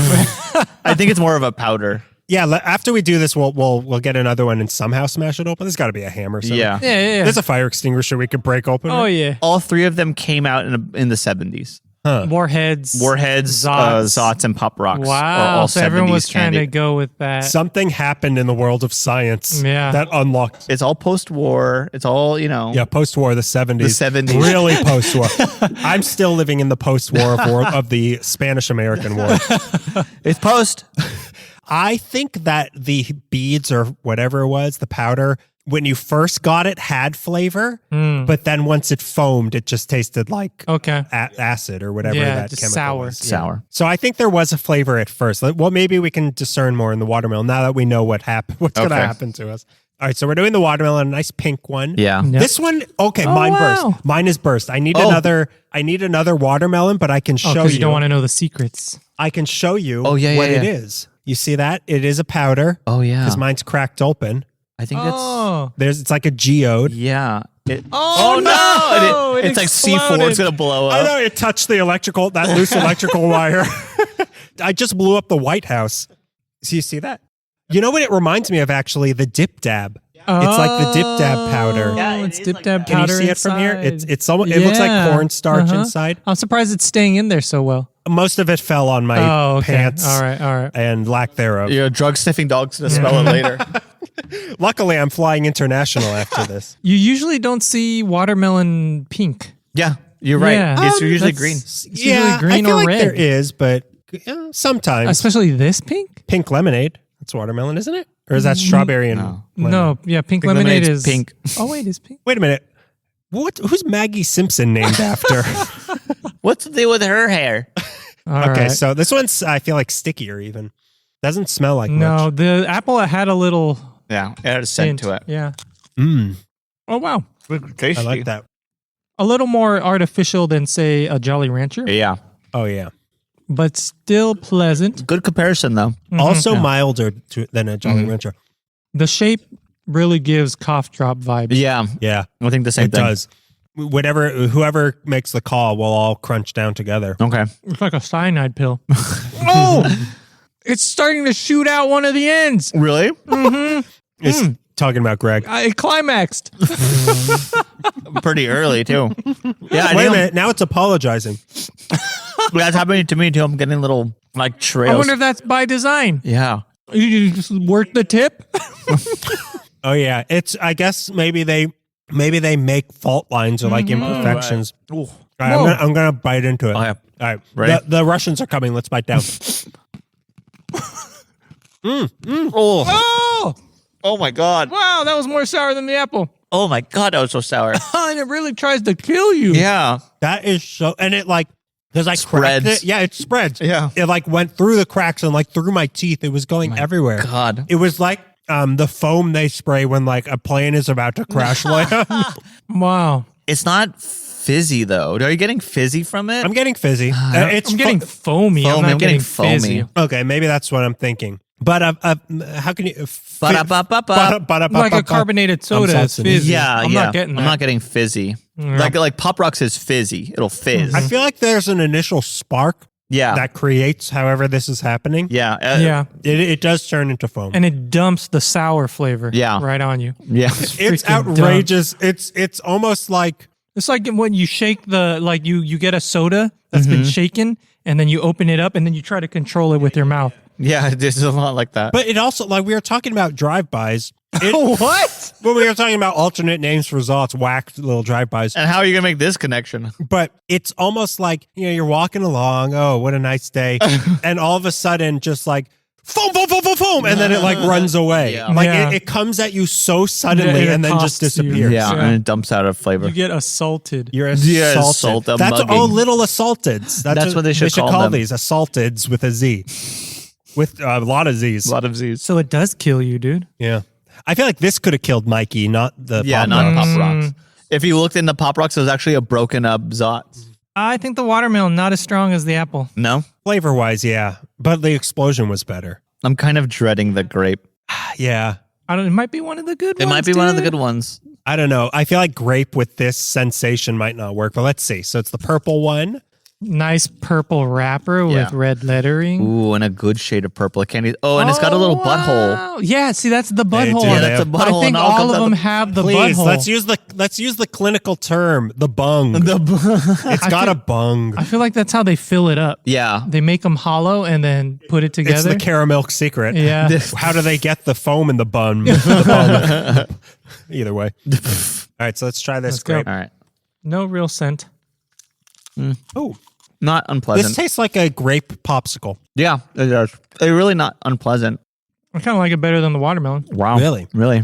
Speaker 2: I think it's more of a powder.
Speaker 1: Yeah, after we do this, we'll get another one and somehow smash it open. There's got to be a hammer. Somewhere.
Speaker 2: Yeah.
Speaker 3: Yeah.
Speaker 1: There's a fire extinguisher we could break open.
Speaker 3: Oh,
Speaker 1: with.
Speaker 3: yeah.
Speaker 2: All three of them came out in the 70s.
Speaker 3: Warheads.
Speaker 2: Zotz, and Pop Rocks. are
Speaker 3: Wow.
Speaker 2: all
Speaker 3: So everyone
Speaker 2: 70s
Speaker 3: was trying
Speaker 2: candy.
Speaker 3: to go with that.
Speaker 1: Something happened in the world of science that unlocked.
Speaker 2: It's all post-war. It's all,
Speaker 1: Yeah, post-war, the 70s.
Speaker 2: The 70s.
Speaker 1: Really post-war. I'm still living in the post-war of the Spanish-American War.
Speaker 2: It's post.
Speaker 1: I think that the beads or whatever it was, the powder, when you first got it, had flavor, but then once it foamed, it just tasted like acid or whatever
Speaker 3: Yeah,
Speaker 1: that
Speaker 3: just
Speaker 1: chemical
Speaker 3: sour.
Speaker 1: was.
Speaker 2: Sour.
Speaker 1: So I think there was a flavor at first. Well, maybe we can discern more in the watermelon now that we know what's going to happen to us. All right, so we're doing the watermelon, a nice pink one.
Speaker 2: Yeah.
Speaker 3: Yep.
Speaker 1: This one, mine
Speaker 3: wow.
Speaker 1: burst. Mine is burst. I need another watermelon, but I can show
Speaker 3: because
Speaker 1: you.
Speaker 3: you don't want to know the secrets.
Speaker 1: I can show you
Speaker 2: Oh, yeah,
Speaker 1: what
Speaker 2: yeah,
Speaker 1: it
Speaker 2: yeah.
Speaker 1: is. You see that? It is a powder.
Speaker 2: Oh, yeah.
Speaker 1: Because mine's cracked open.
Speaker 2: I think that's...
Speaker 1: It's like a geode.
Speaker 2: Yeah.
Speaker 3: Oh, no!
Speaker 2: It's like C4.
Speaker 3: exploded.
Speaker 2: It's going to blow
Speaker 1: I
Speaker 2: up.
Speaker 1: know it touched that loose electrical wire. I just blew up the White House. So you see that? You know what it reminds me of, actually? The dip dab. It's like the dip dab powder.
Speaker 2: Yeah,
Speaker 3: it's
Speaker 2: it is
Speaker 3: dip
Speaker 2: like
Speaker 3: dab
Speaker 2: that.
Speaker 1: Can you
Speaker 3: powder.
Speaker 1: see it from here?
Speaker 3: inside.
Speaker 1: It's almost, it looks like
Speaker 3: Yeah.
Speaker 1: cornstarch
Speaker 3: Uh-huh.
Speaker 1: inside.
Speaker 3: I'm surprised it's staying in there so well.
Speaker 1: Most of it fell on my
Speaker 3: Oh, okay.
Speaker 1: pants
Speaker 3: All right.
Speaker 1: and lack thereof.
Speaker 2: You're a drug sniffing dog's gonna smell it later.
Speaker 1: Luckily, I'm flying international after this.
Speaker 3: You usually don't see watermelon pink.
Speaker 2: Yeah, you're right.
Speaker 3: Yeah.
Speaker 2: It's usually
Speaker 3: That's-
Speaker 2: green.
Speaker 3: It's usually green
Speaker 1: I feel
Speaker 3: or
Speaker 1: like
Speaker 3: red.
Speaker 1: there is, but sometimes.
Speaker 3: Especially this pink?
Speaker 1: Pink lemonade. That's watermelon, isn't it? Or is that strawberry and lemon?
Speaker 3: No, yeah, pink
Speaker 2: lemonade's
Speaker 3: lemonade is
Speaker 2: pink.
Speaker 3: Oh wait, it's pink.
Speaker 1: Wait a minute. Who's Maggie Simpson named after?
Speaker 2: What's the deal with her hair?
Speaker 3: All
Speaker 1: Okay,
Speaker 3: right.
Speaker 1: so this one's, I feel like, stickier even. Doesn't smell like
Speaker 3: No,
Speaker 1: much.
Speaker 3: the apple had a little
Speaker 2: Yeah, it had a scent
Speaker 3: hint
Speaker 2: to it.
Speaker 3: Yeah.
Speaker 1: Mm,
Speaker 3: Oh wow.
Speaker 2: Tasty.
Speaker 1: I like that.
Speaker 3: A little more artificial than say a Jolly Rancher,
Speaker 2: Yeah,
Speaker 1: Oh, yeah.
Speaker 3: but still pleasant.
Speaker 2: good comparison though.
Speaker 1: Also
Speaker 2: Yeah.
Speaker 1: milder than a Jolly Rancher.
Speaker 3: The shape really gives cough drop vibes.
Speaker 2: Yeah,
Speaker 1: Yeah,
Speaker 2: I think the same
Speaker 1: it
Speaker 2: thing.
Speaker 1: does. Whoever makes the call will all crunch down together.
Speaker 2: Okay.
Speaker 3: It's like a cyanide pill. Oh, it's starting to shoot out one of the ends.
Speaker 2: Really?
Speaker 1: It's talking about Greg.
Speaker 3: It climaxed.
Speaker 2: Pretty early too. Yeah, I
Speaker 1: Wait a
Speaker 2: know.
Speaker 1: minute. Now it's apologizing.
Speaker 2: That's happening to me too. I'm getting little like
Speaker 3: I
Speaker 2: trails.
Speaker 3: wonder if that's by design.
Speaker 2: Yeah.
Speaker 3: You just work the tip.
Speaker 1: Oh, yeah. It's, I guess maybe they make fault lines or like imperfections.
Speaker 2: Ooh.
Speaker 1: All right, I'm gonna bite into it.
Speaker 2: Okay.
Speaker 1: All right,
Speaker 2: Ready?
Speaker 1: the Russians are coming. Let's bite down.
Speaker 2: Oh.
Speaker 3: Oh,
Speaker 2: Oh my god.
Speaker 3: wow, that was more sour than the apple.
Speaker 2: Oh my god, that was so sour.
Speaker 3: And it really tries to kill you.
Speaker 2: Yeah.
Speaker 1: That is so, and it like, because I cracked
Speaker 2: Spreads.
Speaker 1: it. Yeah, it spreads.
Speaker 2: Yeah.
Speaker 1: It like went through the cracks and like through my teeth. It was going everywhere.
Speaker 2: God.
Speaker 1: It was like the foam they spray when like a plane is about to crash land.
Speaker 3: Wow.
Speaker 2: It's not fizzy though. Are you getting fizzy from it?
Speaker 1: I'm getting fizzy. It's
Speaker 3: I'm getting foamy.
Speaker 2: Foamy,
Speaker 3: I'm not
Speaker 2: I'm getting
Speaker 3: getting fizzy.
Speaker 2: foamy.
Speaker 1: okay. Maybe that's what I'm thinking. But how can you?
Speaker 2: Ba-da-ba-ba-ba.
Speaker 3: Like a carbonated soda. It's
Speaker 1: salty.
Speaker 3: fizzy.
Speaker 2: Yeah,
Speaker 3: I'm
Speaker 2: yeah.
Speaker 3: not getting that.
Speaker 2: I'm not getting fizzy. Like Pop Rocks is fizzy. It'll fizz.
Speaker 1: I feel like there's an initial spark
Speaker 2: Yeah.
Speaker 1: that creates however this is happening.
Speaker 2: Yeah.
Speaker 3: Yeah.
Speaker 1: It does turn into foam.
Speaker 3: And it dumps the sour flavor
Speaker 2: Yeah.
Speaker 3: right on you.
Speaker 2: Yeah.
Speaker 1: It's
Speaker 3: freaking
Speaker 1: outrageous. It's almost like
Speaker 3: It's like when you shake you get a soda that's been shaken and then you open it up and then you try to control it with your mouth.
Speaker 2: Yeah, there's a lot like that.
Speaker 1: but it also like we were talking about drive-bys.
Speaker 2: What?
Speaker 1: When we were talking about alternate names for Zotz, whacked little drive-bys.
Speaker 2: And how are you going to make this connection?
Speaker 1: But it's almost like, you're walking along, oh, what a nice day. And all of a sudden just like foam, foam, foam, foam, foam, and then it like runs away.
Speaker 2: Yeah.
Speaker 1: Like
Speaker 3: Yeah.
Speaker 1: it comes at you so suddenly
Speaker 3: Yeah, it
Speaker 1: and then just
Speaker 3: accosts you.
Speaker 1: disappears.
Speaker 2: Yeah,
Speaker 3: Yeah.
Speaker 2: and it dumps out of flavor.
Speaker 3: You get assaulted.
Speaker 1: You're
Speaker 2: Yeah,
Speaker 1: assaulted.
Speaker 2: assault, a
Speaker 1: That's
Speaker 2: mugging.
Speaker 1: little assaulteds.
Speaker 2: That's what they should call them.
Speaker 1: these assaulteds with a Z, with a lot of Z's.
Speaker 2: a lot of Z's.
Speaker 3: So it does kill you, dude.
Speaker 1: Yeah, I feel like this could have killed Mikey, not the
Speaker 2: Yeah,
Speaker 1: Pop
Speaker 2: not
Speaker 1: Rocks.
Speaker 2: Pop Rocks. If you looked in the Pop Rocks, it was actually a broken up Zotz.
Speaker 3: I think the watermelon not as strong as the apple.
Speaker 2: No?
Speaker 1: Flavor wise, yeah, but the explosion was better.
Speaker 2: I'm kind of dreading the grape.
Speaker 1: Yeah,
Speaker 3: It might be one of the good
Speaker 2: It
Speaker 3: ones.
Speaker 2: might be one of the
Speaker 3: dude.
Speaker 2: good ones.
Speaker 1: I don't know. I feel like grape with this sensation might not work, but let's see. So it's the purple one.
Speaker 3: Nice purple wrapper
Speaker 2: Yeah.
Speaker 3: with red lettering.
Speaker 2: Ooh, and a good shade of purple. Candy. Oh, and it's got a little butthole.
Speaker 3: Wow. Yeah, see, that's the
Speaker 1: They
Speaker 3: butthole.
Speaker 1: do,
Speaker 2: Yeah,
Speaker 1: they
Speaker 2: that's a
Speaker 1: have-
Speaker 2: butthole.
Speaker 3: I think
Speaker 2: and
Speaker 3: all
Speaker 2: comes
Speaker 3: of
Speaker 2: out
Speaker 3: them have the
Speaker 1: Please,
Speaker 3: butthole.
Speaker 1: let's use the clinical term, the bung. It's got a bung.
Speaker 3: I feel like that's how they fill it up.
Speaker 2: Yeah.
Speaker 3: They make them hollow and then put it
Speaker 1: It's
Speaker 3: together.
Speaker 1: the caramel secret.
Speaker 3: Yeah.
Speaker 1: How do they get the foam in the bun? The bung. Either way. All right, so let's try this
Speaker 3: Let's go.
Speaker 1: grape.
Speaker 2: All right.
Speaker 3: No real scent.
Speaker 1: Oh,
Speaker 2: Not
Speaker 1: this
Speaker 2: unpleasant.
Speaker 1: tastes like a grape popsicle.
Speaker 2: Yeah, it does. It's really not unpleasant.
Speaker 3: I kind of like it better than the watermelon.
Speaker 2: Wow.
Speaker 1: Really?
Speaker 2: Really?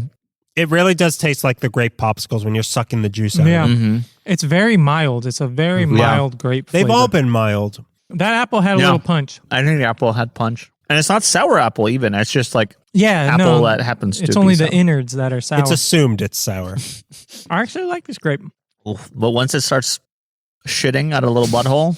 Speaker 1: It really does taste like the grape popsicles when you're sucking the juice out.
Speaker 3: Yeah.
Speaker 1: of it.
Speaker 2: Mm-hmm.
Speaker 3: It's very mild. It's a very mild grape
Speaker 1: They've
Speaker 3: flavor.
Speaker 1: all been mild.
Speaker 3: That apple had a
Speaker 2: Yeah.
Speaker 3: little punch.
Speaker 2: I think the apple had punch. And it's not sour apple even. It's just like
Speaker 3: Yeah,
Speaker 2: apple
Speaker 3: no.
Speaker 2: that happens to
Speaker 3: It's
Speaker 2: be
Speaker 3: only
Speaker 2: sour.
Speaker 3: the innards that are sour.
Speaker 1: It's assumed it's sour.
Speaker 3: I actually like this grape.
Speaker 2: Oof. But once it starts shitting out a little butthole.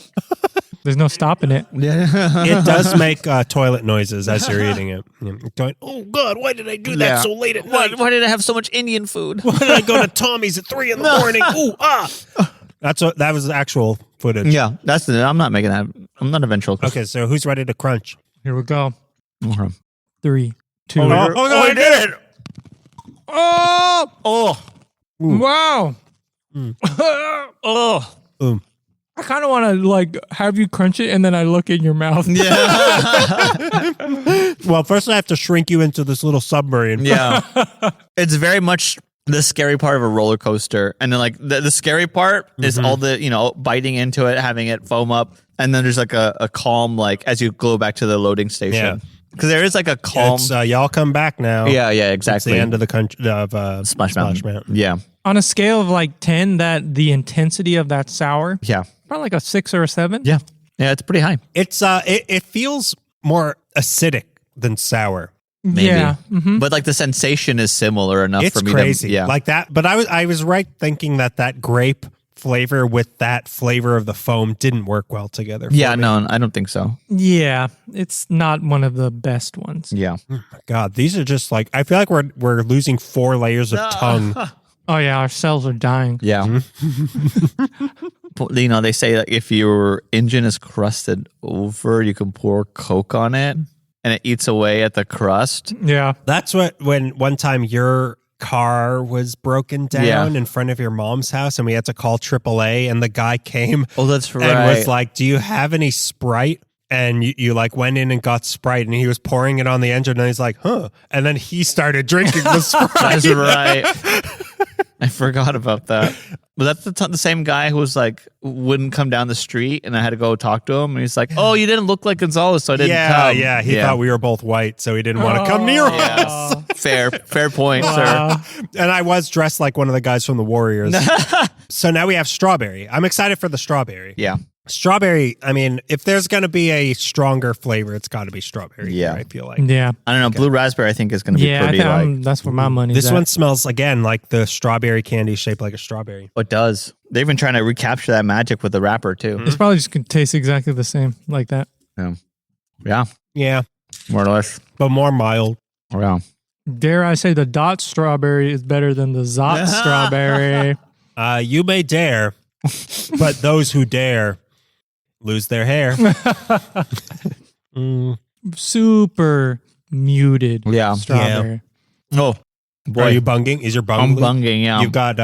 Speaker 3: There's no stopping it.
Speaker 2: Yeah.
Speaker 1: It does make toilet noises as you're eating it. You're going, oh God, why did I do that
Speaker 2: Yeah.
Speaker 1: so late at night?
Speaker 2: Why did I have so much Indian food?
Speaker 1: Why did I go to Tommy's at 3 in the morning? Ooh, ah. That was actual footage.
Speaker 2: Yeah, that's the. I'm not making that. I'm not a ventriloquist.
Speaker 1: Okay, so who's ready to crunch?
Speaker 3: Here we go.
Speaker 2: Okay.
Speaker 3: 3, 2.
Speaker 1: Oh, no, I did it!
Speaker 3: Oh, wow. Oh. I kind of want to like have you crunch it and then I look in your mouth.
Speaker 2: Yeah.
Speaker 1: Well, first I have to shrink you into this little submarine.
Speaker 2: Yeah. It's very much the scary part of a roller coaster. And then like the scary part is all the, biting into it, having it foam up. And then there's like a calm, like as you go back to the loading station. Because there is like a calm.
Speaker 1: It's, y'all come back now.
Speaker 2: Yeah,
Speaker 1: It's
Speaker 2: exactly.
Speaker 1: the end of the country of
Speaker 2: Splash Mountain. Yeah.
Speaker 3: On a scale of like 10, that the intensity of that sour,
Speaker 2: Yeah.
Speaker 3: probably like a 6 or a 7.
Speaker 2: Yeah. Yeah, it's pretty high.
Speaker 1: It's it feels more acidic than sour.
Speaker 2: Maybe.
Speaker 3: Yeah. Mhm.
Speaker 2: But like the sensation is similar enough
Speaker 1: It's
Speaker 2: for me
Speaker 1: crazy.
Speaker 2: to
Speaker 1: Like that. But I was right thinking that grape flavor with that flavor of the foam didn't work well together. For me.
Speaker 2: no, I don't think so.
Speaker 3: Yeah, it's not one of the best ones.
Speaker 2: Yeah.
Speaker 1: God, these are just like I feel like we're losing 4 layers of tongue.
Speaker 3: Oh yeah, our cells are dying.
Speaker 2: Yeah. They say that if your engine is crusted over, you can pour Coke on it and it eats away at the crust.
Speaker 3: Yeah.
Speaker 1: That's when one time your car was broken down
Speaker 2: Yeah.
Speaker 1: in front of your mom's house and we had to call AAA and the guy came
Speaker 2: Oh, that's right.
Speaker 1: and was like, do you have any Sprite? And you like went in and got Sprite and he was pouring it on the engine and he's like, huh. And then he started drinking the Sprite.
Speaker 2: That's right. I forgot about that. But that's the same guy who was like, wouldn't come down the street and I had to go talk to him. And he's like, oh, you didn't look like Gonzalez, so I didn't come.
Speaker 1: Yeah. He thought we were both white, so he didn't want to come near us.
Speaker 2: Fair point, sir.
Speaker 1: And I was dressed like one of the guys from the Warriors. So now we have strawberry. I'm excited for the strawberry.
Speaker 2: Yeah.
Speaker 1: Strawberry, I mean, if there's going to be a stronger flavor, it's got to be strawberry.
Speaker 2: Yeah.
Speaker 1: I feel like.
Speaker 3: Yeah.
Speaker 2: I don't know. Blue raspberry, I think, is going to be
Speaker 3: Yeah,
Speaker 2: pretty
Speaker 3: that's where my money's
Speaker 1: This
Speaker 3: at.
Speaker 1: one smells, again, like the strawberry candy shaped like a strawberry.
Speaker 2: It does. They've been trying to recapture that magic with the wrapper, too.
Speaker 3: It's probably just going to taste exactly the same like that.
Speaker 2: Yeah.
Speaker 1: Yeah,
Speaker 2: More or less.
Speaker 1: but more mild.
Speaker 2: Yeah.
Speaker 3: Dare I say the Dot strawberry is better than the Zotz strawberry.
Speaker 1: You may dare, but those who dare lose their hair.
Speaker 3: Super muted
Speaker 2: Yeah.
Speaker 3: strawberry.
Speaker 2: Oh, boy.
Speaker 1: Are you bunging? Is your bung
Speaker 2: I'm
Speaker 1: leak?
Speaker 2: bunging, yeah.
Speaker 1: You've got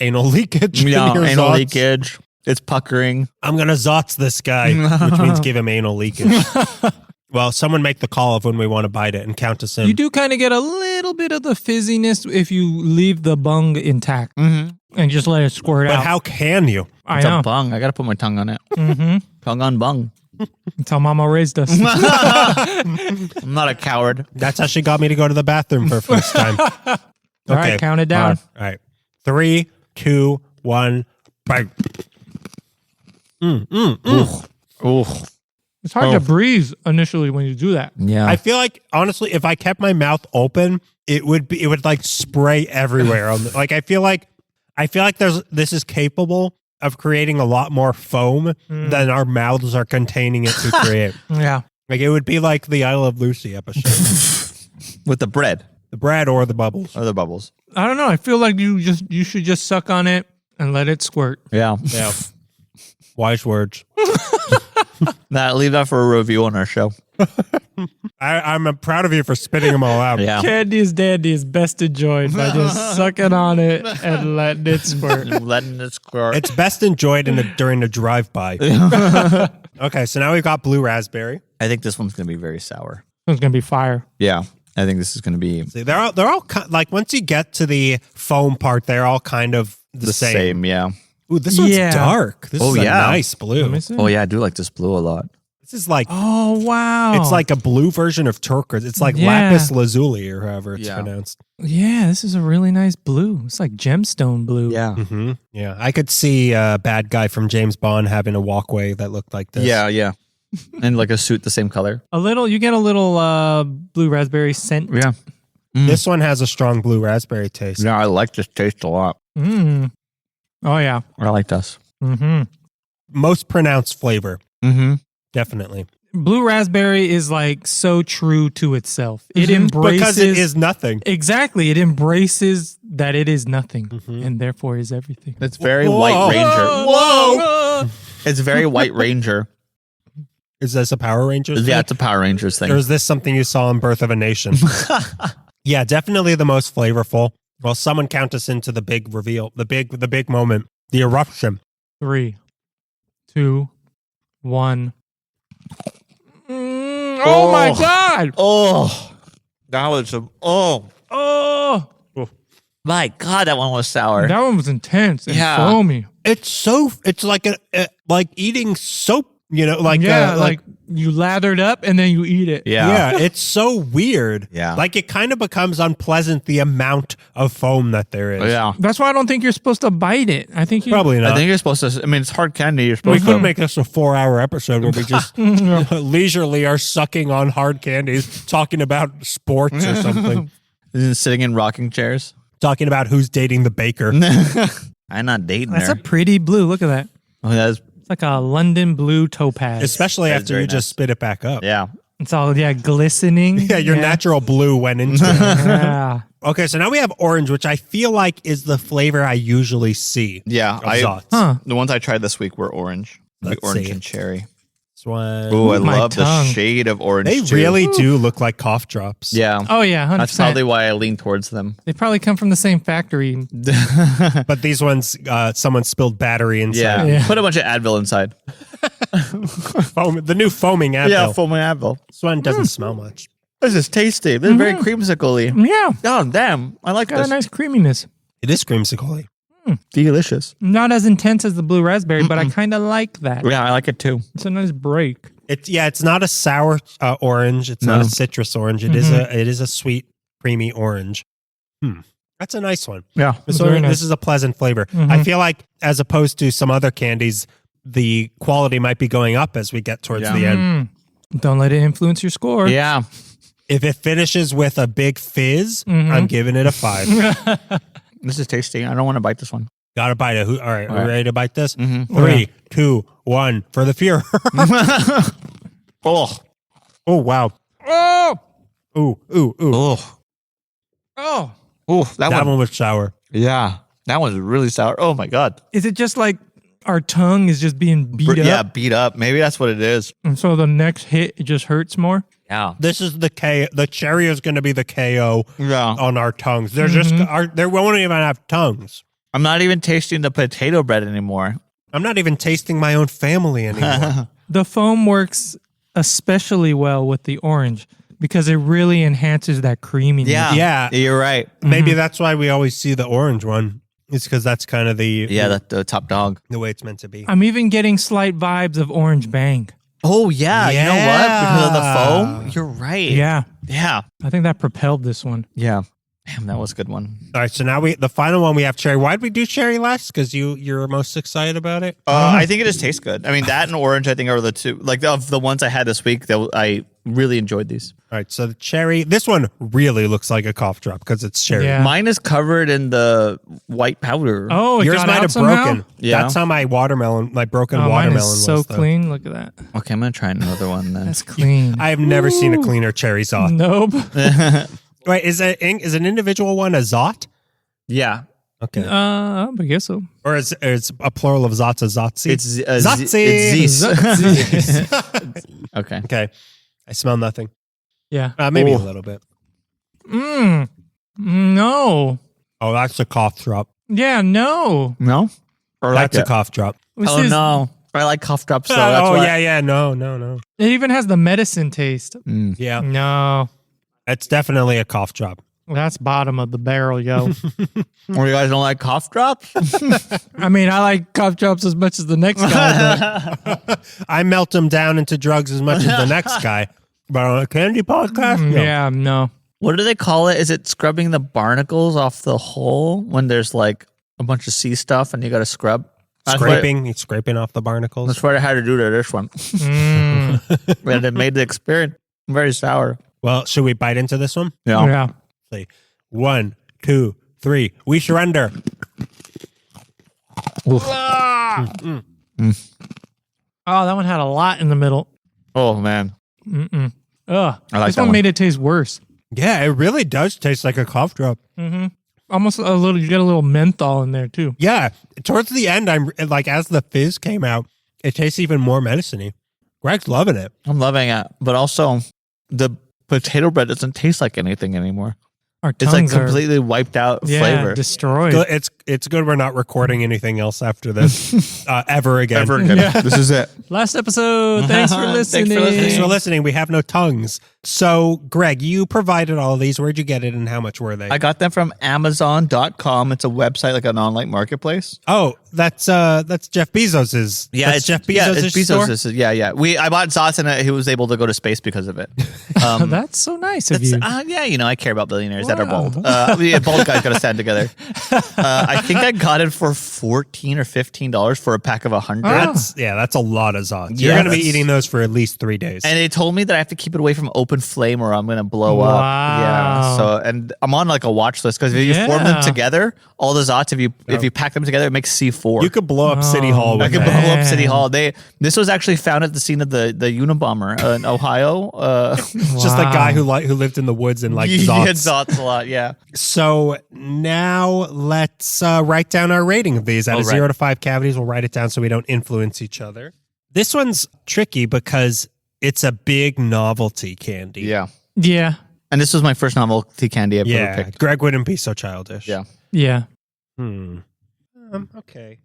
Speaker 1: anal leakage.
Speaker 2: Yeah,
Speaker 1: in your
Speaker 2: anal
Speaker 1: Zotz.
Speaker 2: leakage. It's puckering.
Speaker 1: I'm going to Zotz this guy, which means give him anal leakage. Well, someone make the call of when we want to bite it and count us in.
Speaker 3: You do kind of get a little bit of the fizziness if you leave the bung intact and just let it squirt
Speaker 1: But
Speaker 3: out.
Speaker 1: how can you?
Speaker 3: I
Speaker 2: It's
Speaker 3: know.
Speaker 2: a bung. I got to put my tongue on it. Tongue on bung.
Speaker 3: That's how Mama raised us.
Speaker 2: I'm not a coward.
Speaker 1: That's how she got me to go to the bathroom for first time.
Speaker 3: All right, count it down.
Speaker 1: All right. 3, 2, 1, bite.
Speaker 2: Ooh.
Speaker 3: It's hard to breathe initially when you do that.
Speaker 2: Yeah.
Speaker 1: I feel like, honestly, if I kept my mouth open, it would like spray everywhere. I feel like this is capable of creating a lot more foam than our mouths are containing it to create.
Speaker 3: Yeah.
Speaker 1: Like it would be like the I Love Lucy episode.
Speaker 2: With the bread
Speaker 1: The bread or the bubbles.
Speaker 2: or the bubbles.
Speaker 3: I don't know. I feel like you should just suck on it and let it squirt.
Speaker 2: Yeah.
Speaker 1: Yeah. Wise words.
Speaker 2: Leave that for a review on our show.
Speaker 1: I'm proud of you for spitting them all out.
Speaker 2: Yeah.
Speaker 3: Candy is dandy is best enjoyed by just sucking on it and letting it squirt.
Speaker 2: Letting it squirt.
Speaker 1: It's best enjoyed during a drive-by. Okay, so now we've got blue raspberry.
Speaker 2: I think this one's going to be very sour.
Speaker 3: It's gonna be fire.
Speaker 2: Yeah. I think this is going to be
Speaker 1: See, they're all like once you get to the foam part, they're all kind of the same.
Speaker 2: Yeah.
Speaker 1: Ooh, this one's
Speaker 3: Yeah.
Speaker 1: dark. This is a nice blue.
Speaker 3: Let me see.
Speaker 2: Oh, yeah. I do like this blue a lot.
Speaker 1: This is like
Speaker 3: Oh wow!
Speaker 1: it's like a blue version of turquoise. It's like
Speaker 3: Yeah.
Speaker 1: lapis lazuli or however it's
Speaker 2: Yeah.
Speaker 1: pronounced.
Speaker 3: yeah, this is a really nice blue. It's like gemstone blue.
Speaker 2: Yeah.
Speaker 1: Mm-hmm. Yeah, I could see a bad guy from James Bond having a walkway that looked like this.
Speaker 2: Yeah. Yeah. And like a suit the same color.
Speaker 3: You get a little blue raspberry scent.
Speaker 2: Yeah.
Speaker 1: This one has a strong blue raspberry taste.
Speaker 2: Yeah. I like this taste a lot.
Speaker 3: Mm. Oh yeah.
Speaker 2: I like this.
Speaker 3: Mm-hmm.
Speaker 1: Most pronounced flavor,
Speaker 2: Mm-hmm.
Speaker 1: definitely.
Speaker 3: Blue raspberry is like so true to itself. It embraces
Speaker 1: Because it is nothing.
Speaker 3: exactly. It embraces that it is nothing and therefore is everything.
Speaker 2: It's very
Speaker 1: Whoa.
Speaker 2: White Ranger.
Speaker 3: Whoa!
Speaker 2: It's very White Ranger.
Speaker 1: Is this a Power Rangers
Speaker 2: Yeah,
Speaker 1: thing?
Speaker 2: it's a Power Rangers thing.
Speaker 1: Or is this something you saw in Birth of a Nation? Yeah, definitely the most flavorful. Well, someone count us into the big reveal, the big moment, the eruption.
Speaker 3: 3, 2, 1. Oh my God!
Speaker 2: Oh, that was
Speaker 3: Oh,
Speaker 2: my God, that one was sour.
Speaker 3: that one was intense and
Speaker 2: Yeah.
Speaker 3: foamy.
Speaker 1: It's like like eating soap,
Speaker 3: Like you lathered up and then you eat it.
Speaker 1: yeah, it's so weird.
Speaker 2: Yeah.
Speaker 1: Like it kind of becomes unpleasant the amount of foam that there is.
Speaker 2: Yeah.
Speaker 3: That's why I don't think you're supposed to bite it. I think you
Speaker 1: Probably not.
Speaker 2: I think you're supposed to, I mean, it's hard candy. You're
Speaker 1: we
Speaker 2: supposed
Speaker 1: could
Speaker 2: to.
Speaker 1: make this a 4-hour episode where we just leisurely are sucking on hard candies, talking about sports or something.
Speaker 2: Sitting in rocking chairs.
Speaker 1: Talking about who's dating the baker.
Speaker 2: I'm not dating
Speaker 3: That's
Speaker 2: her.
Speaker 3: a pretty blue. Look at that.
Speaker 2: Oh, that's,
Speaker 3: It's like a London blue topaz.
Speaker 1: Especially
Speaker 2: That is
Speaker 1: after
Speaker 2: very
Speaker 1: you
Speaker 2: nice.
Speaker 1: just spit it back up.
Speaker 2: yeah.
Speaker 3: It's all glistening.
Speaker 1: Yeah, your natural blue went into it.
Speaker 3: Yeah.
Speaker 1: Okay, so now we have orange, which I feel like is the flavor I usually see.
Speaker 4: Yeah,
Speaker 1: of Zotz.
Speaker 3: Huh.
Speaker 4: the ones I tried this week were orange. Like
Speaker 1: Let's
Speaker 4: orange
Speaker 1: see.
Speaker 4: and cherry.
Speaker 1: This one.
Speaker 4: Ooh, I
Speaker 3: My
Speaker 4: love the
Speaker 3: tongue.
Speaker 4: shade of orange.
Speaker 1: They
Speaker 4: too.
Speaker 1: really do look like cough drops.
Speaker 2: Yeah.
Speaker 3: Oh yeah, 100%.
Speaker 2: That's probably why I lean towards them.
Speaker 3: They probably come from the same factory.
Speaker 1: But these ones, someone spilled battery inside.
Speaker 2: Yeah.
Speaker 3: Yeah.
Speaker 2: Put a bunch of Advil inside.
Speaker 1: The new foaming Advil.
Speaker 2: Yeah, foaming Advil.
Speaker 1: This one doesn't smell much.
Speaker 2: This is tasty. This is very creamsicle-y.
Speaker 3: Yeah,
Speaker 2: Oh, damn. I like
Speaker 3: got a
Speaker 2: this.
Speaker 3: nice creaminess.
Speaker 1: It is creamsicle-y.
Speaker 2: Delicious.
Speaker 3: Not as intense as the blue raspberry, but I kind of like that.
Speaker 2: Yeah, I like it too.
Speaker 3: It's a nice break.
Speaker 1: It's not a sour orange. It's not a citrus orange. It is a sweet, creamy orange. That's a nice one.
Speaker 2: Yeah.
Speaker 1: So
Speaker 3: Very nice.
Speaker 1: this is a pleasant flavor. I feel like as opposed to some other candies, the quality might be going up as we get towards
Speaker 4: Yeah.
Speaker 1: the end.
Speaker 3: Don't let it influence your score.
Speaker 2: Yeah.
Speaker 1: If it finishes with a big fizz, I'm giving it a 5.
Speaker 2: This is tasty. I don't want to bite this one.
Speaker 1: Gotta bite it. All right,
Speaker 2: All
Speaker 1: we
Speaker 2: right.
Speaker 1: ready to bite this?
Speaker 2: Mm-hmm.
Speaker 1: 3, 2, 1 for the fear.
Speaker 2: Oh.
Speaker 1: Oh wow.
Speaker 3: Oh,
Speaker 1: Ooh.
Speaker 2: Oh.
Speaker 3: oh.
Speaker 2: Oh, that
Speaker 1: That
Speaker 2: one.
Speaker 1: one was sour.
Speaker 2: Yeah. That one's really sour. Oh, my God.
Speaker 3: Is it just like our tongue is just being beat
Speaker 2: Yeah,
Speaker 3: up?
Speaker 2: beat up. Maybe that's what it is.
Speaker 3: And so the next hit, it just hurts more?
Speaker 2: Yeah.
Speaker 1: This is the cherry is going to be the KO
Speaker 2: Yeah.
Speaker 1: on our tongues. They're just they won't even have tongues.
Speaker 2: I'm not even tasting the potato bread anymore.
Speaker 1: I'm not even tasting my own family anymore.
Speaker 3: The foam works especially well with the orange because it really enhances that creaminess.
Speaker 1: Yeah.
Speaker 2: You're right.
Speaker 1: Maybe that's why we always see the orange one. It's because that's kind of the
Speaker 2: The top dog.
Speaker 1: the way it's meant to be.
Speaker 3: I'm even getting slight vibes of orange bang.
Speaker 2: Oh, yeah. You know what? Because of the
Speaker 1: Yeah.
Speaker 2: foam? You're right.
Speaker 3: Yeah.
Speaker 2: Yeah.
Speaker 3: I think that propelled this one.
Speaker 2: Yeah. Damn, that was a good one.
Speaker 1: All right, so now the final one we have cherry. Why'd we do cherry last? Because you're most excited about it.
Speaker 2: I think it just tastes good. I mean, that and orange, I think, are the two. Like, of the ones I had this week, I really enjoyed these.
Speaker 1: All right, so the cherry. This one really looks like a cough drop because it's cherry.
Speaker 3: Yeah.
Speaker 2: Mine is covered in the white powder.
Speaker 3: Oh, it
Speaker 1: Yours
Speaker 3: got
Speaker 1: might
Speaker 3: out
Speaker 1: have
Speaker 3: somehow?
Speaker 1: broken.
Speaker 2: Yeah.
Speaker 1: That's how my broken
Speaker 3: Oh, mine
Speaker 1: watermelon
Speaker 3: is so
Speaker 1: was. though.
Speaker 3: clean. Look at that.
Speaker 2: Okay, I'm going to try another one then.
Speaker 3: That's clean.
Speaker 1: I have never seen a cleaner cherry Zot.
Speaker 3: Nope.
Speaker 1: Wait, is an individual one a Zot?
Speaker 2: Yeah.
Speaker 1: Okay.
Speaker 3: I guess so.
Speaker 1: Or is a plural of Zotz a Zotzi?
Speaker 2: It's
Speaker 1: Zotzi.
Speaker 2: It's Zeus.
Speaker 3: Zotz.
Speaker 2: Okay.
Speaker 1: Okay. I smell nothing.
Speaker 3: Yeah.
Speaker 1: Maybe a
Speaker 2: Oh.
Speaker 1: little bit.
Speaker 3: No.
Speaker 1: Oh, that's a cough drop.
Speaker 3: Yeah, no.
Speaker 2: No? Or
Speaker 1: That's
Speaker 2: like
Speaker 1: a cough drop.
Speaker 3: This
Speaker 2: Oh,
Speaker 3: is-
Speaker 2: no. I like cough drops, though. That's
Speaker 1: oh,
Speaker 2: why.
Speaker 1: yeah. No.
Speaker 3: It even has the medicine taste.
Speaker 1: Yeah.
Speaker 3: No.
Speaker 1: It's definitely a cough drop.
Speaker 3: That's bottom of the barrel, yo.
Speaker 2: Or you guys don't like cough drops?
Speaker 3: I mean, I like cough drops as much as the next guy, but
Speaker 1: I melt them down into drugs as much as the next guy. But on a candy podcast, no.
Speaker 3: yeah, no.
Speaker 2: What do they call it? Is it scrubbing the barnacles off the hole when there's like a bunch of sea stuff and you got to scrub?
Speaker 1: Scraping, scraping off the barnacles.
Speaker 2: That's what I had to do to this one. And it made the experience very sour.
Speaker 1: Well, should we bite into this one?
Speaker 3: Yeah.
Speaker 1: Say 1, 2, 3. We surrender.
Speaker 3: Oh, that one had a lot in the middle.
Speaker 2: Oh, man.
Speaker 3: Ugh.
Speaker 2: I like
Speaker 3: This
Speaker 2: that
Speaker 3: one
Speaker 2: one.
Speaker 3: made it taste worse.
Speaker 1: Yeah, it really does taste like a cough drop.
Speaker 3: Almost a little, you get a little menthol in there too.
Speaker 1: Yeah, towards the end, I'm like, as the fizz came out, it tastes even more medicine-y. Greg's loving it.
Speaker 2: I'm loving it. But also, the potato bread doesn't taste like anything anymore.
Speaker 3: Our
Speaker 2: It's like
Speaker 3: tongues are
Speaker 2: completely wiped out flavor.
Speaker 3: destroyed.
Speaker 1: It's good we're not recording anything else after this ever again.
Speaker 2: Ever again. This is it.
Speaker 3: Last episode. Thanks for listening.
Speaker 1: Thanks for listening. We have no tongues. So, Greg, you provided all of these. Where'd you get it and how much were they?
Speaker 2: I got them from Amazon.com. It's a website, like an online marketplace.
Speaker 1: Oh, that's Jeff Bezos's. That's Jeff Bezos's store?
Speaker 2: I bought Zotz and he was able to go to space because of it.
Speaker 3: That's so nice of you.
Speaker 2: I care about billionaires that are bald. Bald guys got to stand together. I think I got it for $14 or $15 for a pack of 100.
Speaker 1: That's a lot of Zotz. You're going to be eating those for at least 3 days.
Speaker 2: And they told me that I have to keep it away from open flame or I'm going to blow up. Yeah. So, and I'm on like a watch list because if you form them together, all the Zotz, if you pack them together, it makes C4.
Speaker 1: You could blow up City Hall with
Speaker 2: I could blow up City Hall. This was actually found at the scene of the Unabomber in Ohio.
Speaker 1: Just a guy who lived in the woods and liked Zotz.
Speaker 2: He had Zotz a lot, yeah.
Speaker 1: So now let's write down our rating of these. Out of 0 to 5 cavities, we'll write it down so we don't influence each other. This one's tricky because it's a big novelty candy.
Speaker 2: Yeah.
Speaker 3: Yeah.
Speaker 2: And this was my first novelty candy I've ever picked.
Speaker 1: Greg wouldn't be so childish.
Speaker 2: Yeah.
Speaker 3: Yeah.
Speaker 1: Okay.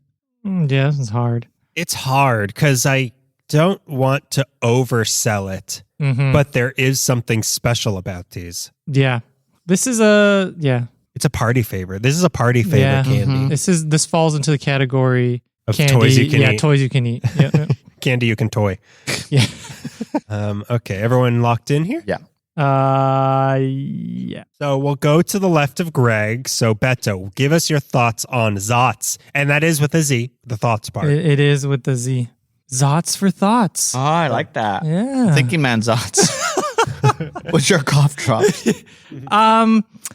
Speaker 3: Yeah, it's hard.
Speaker 1: It's hard because I don't want to oversell it, but there is something special about these.
Speaker 3: Yeah. This is
Speaker 1: It's a party favorite. This is a party favorite candy.
Speaker 3: This falls into the category
Speaker 1: of
Speaker 3: candy.
Speaker 1: Toys you can eat.
Speaker 3: Toys you can eat. Yeah.
Speaker 1: Candy you can toy.
Speaker 3: Yeah.
Speaker 1: Okay, everyone locked in here?
Speaker 2: Yeah.
Speaker 3: Yeah.
Speaker 1: So we'll go to the left of Greg. So Beto, give us your thoughts on Zotz. And that is with a Z, the thoughts part.
Speaker 3: It is with the Z. Zotz for thoughts.
Speaker 2: Oh, I like that.
Speaker 3: Yeah.
Speaker 2: Thinking man Zotz. What's your cough drop?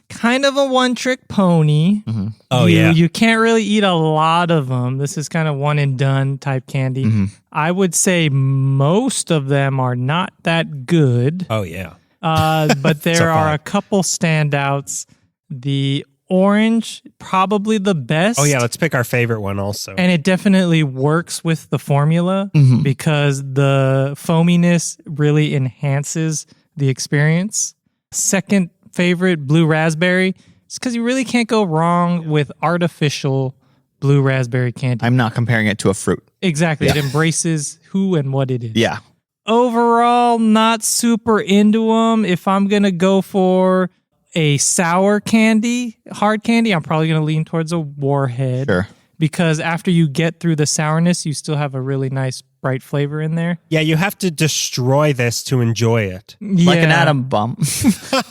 Speaker 3: Kind of a one-trick pony.
Speaker 1: Oh,
Speaker 3: You can't really eat a lot of them. This is kind of one and done type candy. I would say most of them are not that good.
Speaker 1: Oh, yeah.
Speaker 3: But there are a couple standouts. The orange, probably the best.
Speaker 1: Oh, yeah. Let's pick our favorite one also.
Speaker 3: And it definitely works with the formula because the foaminess really enhances the experience. Second favorite, blue raspberry. It's because you really can't go wrong with artificial blue raspberry candy.
Speaker 2: I'm not comparing it to a fruit.
Speaker 3: Exactly. It embraces who and what it is.
Speaker 2: Yeah.
Speaker 3: Overall, not super into them. If I'm going to go for a sour candy, hard candy, I'm probably going to lean towards a Warhead.
Speaker 2: Sure.
Speaker 3: Because after you get through the sourness, you still have a really nice, bright flavor in there.
Speaker 1: Yeah, you have to destroy this to enjoy it.
Speaker 2: Like an atom bomb.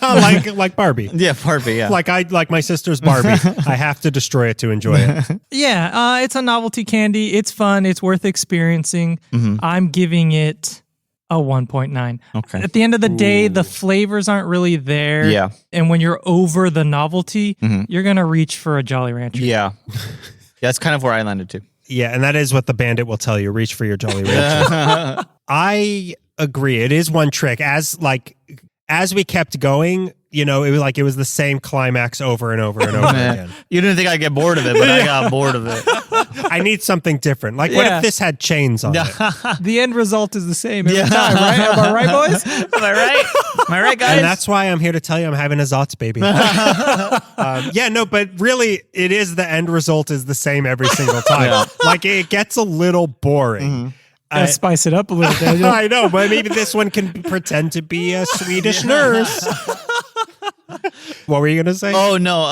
Speaker 1: like Barbie.
Speaker 2: Yeah, Barbie, yeah.
Speaker 1: Like my sister's Barbie. I have to destroy it to enjoy it.
Speaker 3: Yeah, it's a novelty candy. It's fun. It's worth experiencing. I'm giving it a 1.9.
Speaker 2: Okay.
Speaker 3: At the end of the day, the flavors aren't really there.
Speaker 2: Yeah.
Speaker 3: And when you're over the novelty, you're going to reach for a Jolly Rancher.
Speaker 2: Yeah. That's kind of where I landed too.
Speaker 1: Yeah, and that is what the bandit will tell you. Reach for your Jolly Rancher. I agree. It is one trick. As we kept going, it was the same climax over and over and over again.
Speaker 2: You didn't think I'd get bored of it, but I got bored of it.
Speaker 1: I need something different. What if this had chains on it?
Speaker 3: The end result is the same every time, right? Am I right, boys?
Speaker 2: Am I right? Am I right, guys?
Speaker 1: And that's why I'm here to tell you I'm having a Zotz baby. But really, it is the end result is the same every single time. It gets a little boring.
Speaker 3: Gotta spice it up a little bit.
Speaker 1: I know, but maybe this one can pretend to be a Swedish nurse. What were you going to say?
Speaker 2: Oh, no.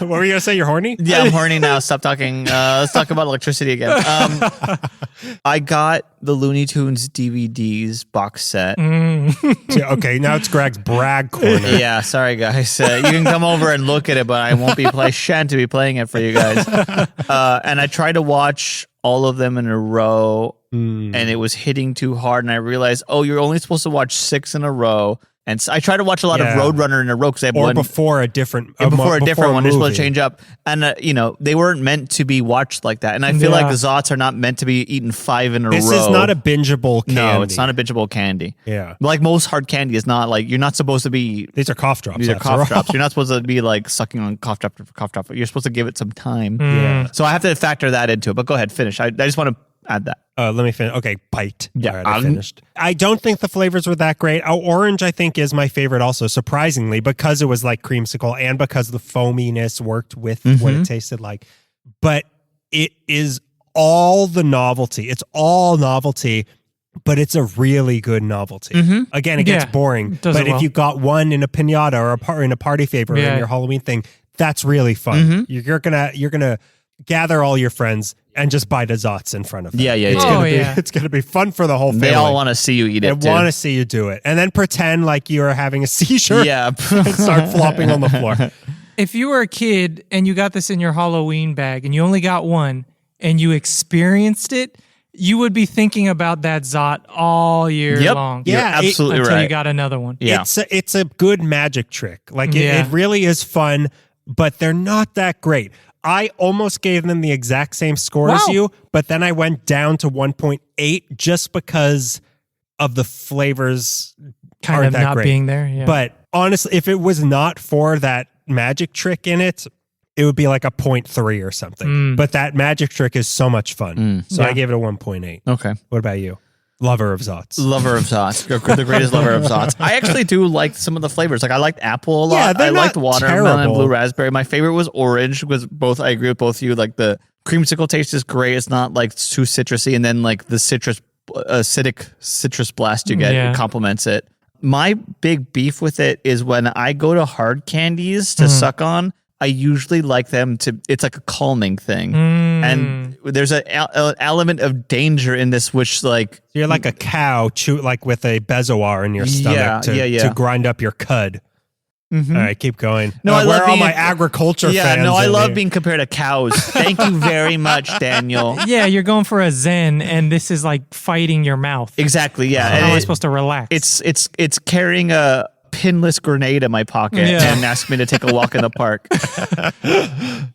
Speaker 1: What were you going to say? You're horny?
Speaker 2: Yeah, I'm horny now. Stop talking. Let's talk about electricity again. I got the Looney Tunes DVDs box set.
Speaker 1: Okay, now it's Greg's brag corner.
Speaker 2: Yeah, sorry, guys. You can come over and look at it, but I won't be shan't to be playing it for you guys. And I tried to watch all of them in a row, and it was hitting too hard. And I realized, you're only supposed to watch 6 in a row. And so I tried to watch a lot of Roadrunner in a row because they have one
Speaker 1: before a different
Speaker 2: one. They're supposed to change up, and they weren't meant to be watched like that. And I feel like the Zotz are not meant to be eaten 5 in a row.
Speaker 1: This is not a bingeable candy.
Speaker 2: No, it's not a bingeable candy.
Speaker 1: Yeah,
Speaker 2: like most hard candy is not you're not supposed to be.
Speaker 1: These are cough drops.
Speaker 2: These are cough drops. You're not supposed to be sucking on cough drop after cough drop. You're supposed to give it some time.
Speaker 1: Yeah.
Speaker 2: So I have to factor that into it. But go ahead, finish. I just want to add that.
Speaker 1: Let me finish. Okay, bite.
Speaker 2: Yeah,
Speaker 1: All right, I finished. I don't think the flavors were that great. Orange, I think, is my favorite also, surprisingly, because it was like creamsicle and because the foaminess worked with what it tasted like. But it is all the novelty. It's all novelty, but it's a really good novelty. Again, it gets boring. But if you got one in a piñata or in a party favor in your Halloween thing, that's really fun. You're gonna gather all your friends and just buy the Zotz in front of them. It's gonna be fun for the whole family.
Speaker 2: They all want to see you eat it.
Speaker 1: They want to see you do it, and then pretend like you are having a seizure.
Speaker 2: Yeah,
Speaker 1: and start flopping on the floor.
Speaker 3: If you were a kid and you got this in your Halloween bag and you only got one and you experienced it, you would be thinking about that Zot all year long.
Speaker 2: Yeah, absolutely
Speaker 3: until
Speaker 2: right.
Speaker 3: you got another one.
Speaker 2: Yeah.
Speaker 1: It's a good magic trick. Like it really is fun, but they're not that great. I almost gave them the exact same score as you, but then I went down to 1.8 just because of the flavors
Speaker 3: Kind of
Speaker 1: that
Speaker 3: not
Speaker 1: great.
Speaker 3: being there. Yeah.
Speaker 1: But honestly, if it was not for that magic trick in it, it would be like a 0.3 or something. But that magic trick is so much fun. So I gave it a 1.8.
Speaker 2: Okay.
Speaker 1: What about you? Lover of Zotz.
Speaker 2: Lover of Zotz. The greatest lover of Zotz. I actually do like some of the flavors. Like I liked apple a lot.
Speaker 1: Yeah, they're
Speaker 2: I liked
Speaker 1: not
Speaker 2: watermelon and
Speaker 1: terrible.
Speaker 2: blue raspberry. My favorite was orange because both, I agree with both of you. Like the creamsicle taste is great. It's not like too citrusy. And then like the acidic citrus blast you get complements it. My big beef with it is when I go to hard candies to suck on, I usually like them to, it's like a calming thing. And there's an element of danger in this, which like...
Speaker 1: You're like a cow like with a bezoar in your stomach to grind up your cud. All right, keep going.
Speaker 2: No, I
Speaker 1: where
Speaker 2: love
Speaker 1: are all
Speaker 2: being
Speaker 1: my agriculture fans?
Speaker 2: I
Speaker 1: in
Speaker 2: love
Speaker 1: here?
Speaker 2: being compared to cows. Thank you very much, Daniel.
Speaker 3: Yeah, you're going for a zen, and this is like fighting your mouth.
Speaker 2: Exactly, yeah.
Speaker 3: How
Speaker 2: And
Speaker 3: am I supposed to relax?
Speaker 2: It's carrying a pinless grenade in my pocket and ask me to take a walk in the park.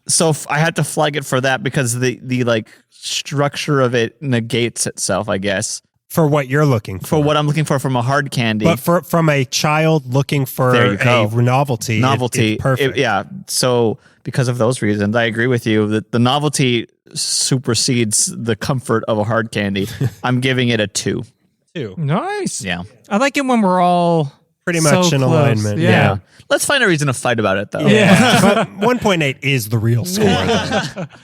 Speaker 2: So I had to flag it for that because the like structure of it negates itself, I guess.
Speaker 1: For what you're looking for.
Speaker 2: For what I'm looking for from a hard candy.
Speaker 1: But from a child looking for a novelty. It's perfect.
Speaker 2: So because of those reasons, I agree with you that the novelty supersedes the comfort of a hard candy. I'm giving it a 2.
Speaker 3: Nice.
Speaker 2: Yeah.
Speaker 3: I like it when we're all
Speaker 1: pretty much
Speaker 3: so
Speaker 1: in
Speaker 3: close.
Speaker 1: Yeah.
Speaker 2: Yeah. Let's find a reason to fight about it, though.
Speaker 1: Yeah. But 1.8 is the real score.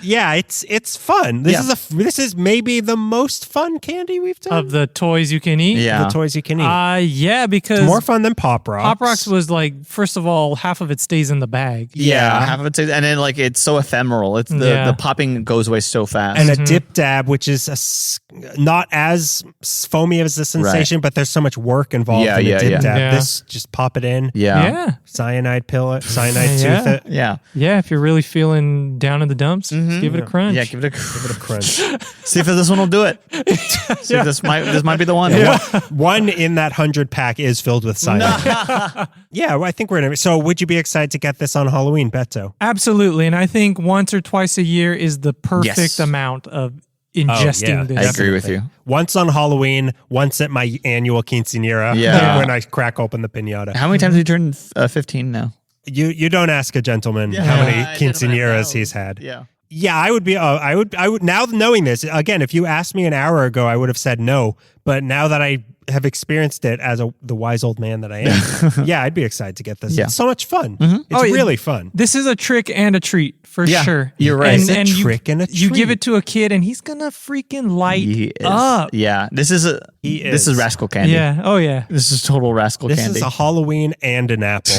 Speaker 1: Yeah, it's fun. This is maybe the most fun candy we've done.
Speaker 3: Of the toys you can eat.
Speaker 2: Yeah.
Speaker 1: The toys you can eat.
Speaker 3: Yeah, because
Speaker 1: It's more fun than Pop Rocks.
Speaker 3: Pop Rocks was like, first of all, half of it stays in the bag.
Speaker 2: Yeah, half of it, and then like it's so ephemeral. It's the popping goes away so fast.
Speaker 1: And a dip dab, which is not as foamy as the sensation, but there's so much work involved in a dip dab.
Speaker 3: Yeah.
Speaker 1: This just pop it in.
Speaker 3: Yeah.
Speaker 1: Cyanide tooth it.
Speaker 2: Yeah.
Speaker 3: Yeah, if you're really feeling down in the dumps, just give it a crunch.
Speaker 2: Yeah, give it a
Speaker 1: Crunch.
Speaker 2: See if this one will do it. See if this might be the one.
Speaker 1: One in that 100 pack is filled with cyanide. Yeah, well, I think we're gonna. So, would you be excited to get this on Halloween, Beto?
Speaker 3: Absolutely. And I think once or twice a year is the perfect amount of ingesting this.
Speaker 2: I agree with you.
Speaker 1: Once on Halloween, once at my annual quinceañera.
Speaker 2: Yeah.
Speaker 1: When I crack open the piñata.
Speaker 2: How many times have you turned 15 now?
Speaker 1: You don't ask a gentleman how many quinceañeras he's had.
Speaker 2: Yeah.
Speaker 1: Yeah, I would be. I would. Now knowing this again, if you asked me an hour ago, I would have said no. But now that I have experienced it as the wise old man that I am, yeah, I'd be excited to get this.
Speaker 2: Yeah.
Speaker 1: It's so much fun. It's really fun.
Speaker 3: This is a trick and a treat for sure.
Speaker 2: You're right.
Speaker 3: And,
Speaker 1: It's a
Speaker 3: and
Speaker 1: trick and a
Speaker 3: you give
Speaker 1: treat.
Speaker 3: it to a kid, and he's gonna freaking light up.
Speaker 2: Yeah. This is This is rascal candy.
Speaker 3: Yeah. Oh yeah.
Speaker 2: This is total rascal
Speaker 1: This
Speaker 2: candy.
Speaker 1: is a Halloween and an apple.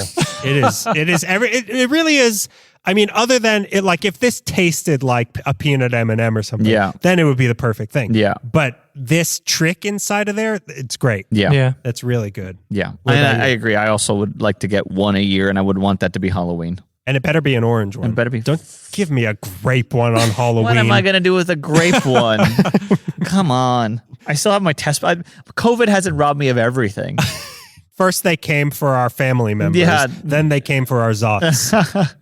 Speaker 1: It is. It is. It really is. I mean, other than it, like if this tasted like a peanut M&M or something, then it would be the perfect thing.
Speaker 2: Yeah.
Speaker 1: But this trick inside of there, it's great.
Speaker 2: Yeah.
Speaker 3: Yeah.
Speaker 1: That's really good.
Speaker 2: Yeah.
Speaker 1: What
Speaker 2: And
Speaker 1: about
Speaker 2: I
Speaker 1: you?
Speaker 2: agree. I also would like to get one a year, and I would want that to be Halloween.
Speaker 1: And it better be an orange one.
Speaker 2: It better be.
Speaker 1: Don't give me a grape one on Halloween.
Speaker 2: What am I going to do with a grape one? Come on. I still have my test. COVID hasn't robbed me of everything.
Speaker 1: First, they came for our family members.
Speaker 2: Yeah.
Speaker 1: Then they came for our Zotz.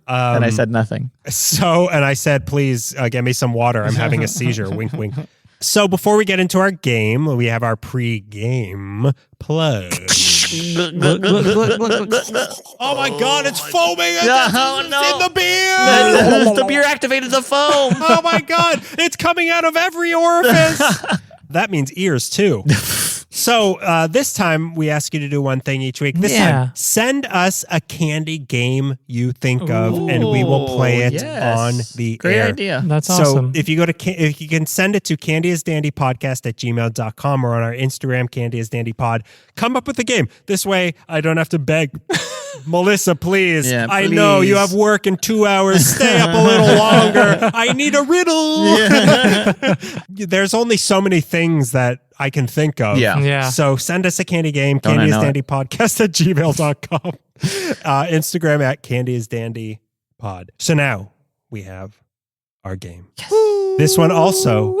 Speaker 2: And I said nothing.
Speaker 1: And I said, please get me some water. I'm having a seizure. Wink, wink. So before we get into our game, we have our pre-game plug. Oh my God, it's foaming.
Speaker 2: No,
Speaker 1: It's
Speaker 2: no.
Speaker 1: in the beer.
Speaker 2: The beer activated the foam.
Speaker 1: Oh my God, it's coming out of every orifice. That means ears too. So this time we ask you to do one thing each week. This time, send us a candy game you think of, and we will play it on the
Speaker 2: Great
Speaker 1: air.
Speaker 2: idea.
Speaker 3: That's
Speaker 1: So
Speaker 3: awesome.
Speaker 1: if you go to, if you can send it to candyisdandypodcast@gmail.com or on our Instagram, candyisdandypod, come up with a game. This way I don't have to beg. Melissa, please.
Speaker 2: Yeah,
Speaker 1: I know you
Speaker 2: please.
Speaker 1: have work in 2 hours. Stay up a little longer. I need a riddle. There's only so many things that I can think of.
Speaker 3: Yeah.
Speaker 1: So send us a candy game,
Speaker 2: Don't I know it?
Speaker 1: candyisdandypodcast@gmail.com. Instagram @candyisdandypod. So now we have our game. This one also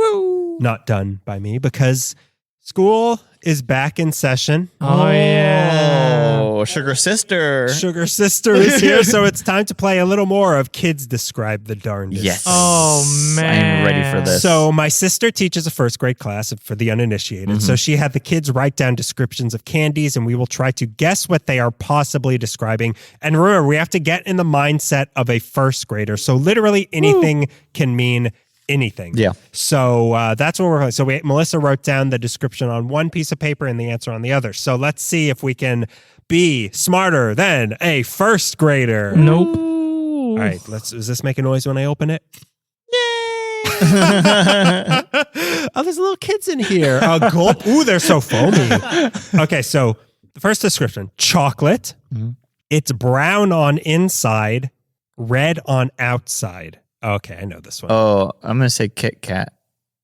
Speaker 1: not done by me because school is back in session.
Speaker 3: Oh, yeah.
Speaker 2: Oh, Sugar Sister.
Speaker 1: Sugar Sister is here, so it's time to play a little more of Kids Describe the Darndest.
Speaker 2: Yes.
Speaker 3: Oh, man.
Speaker 2: I'm ready for this.
Speaker 1: So my sister teaches a first grade class for the uninitiated. So she had the kids write down descriptions of candies, and we will try to guess what they are possibly describing. And remember, we have to get in the mindset of a first grader. So literally anything can mean anything.
Speaker 2: Yeah.
Speaker 1: So that's what we're going. So Melissa wrote down the description on one piece of paper and the answer on the other. So let's see if we can be smarter than a first grader.
Speaker 3: Nope.
Speaker 1: All right. Does this make a noise when I open it? Yay! Oh, there's little kids in here. Gulp. Ooh, they're so foamy. Okay. So the first description: chocolate. It's brown on inside, red on outside. Okay, I know this one.
Speaker 2: Oh, I'm going to say Kit Kat.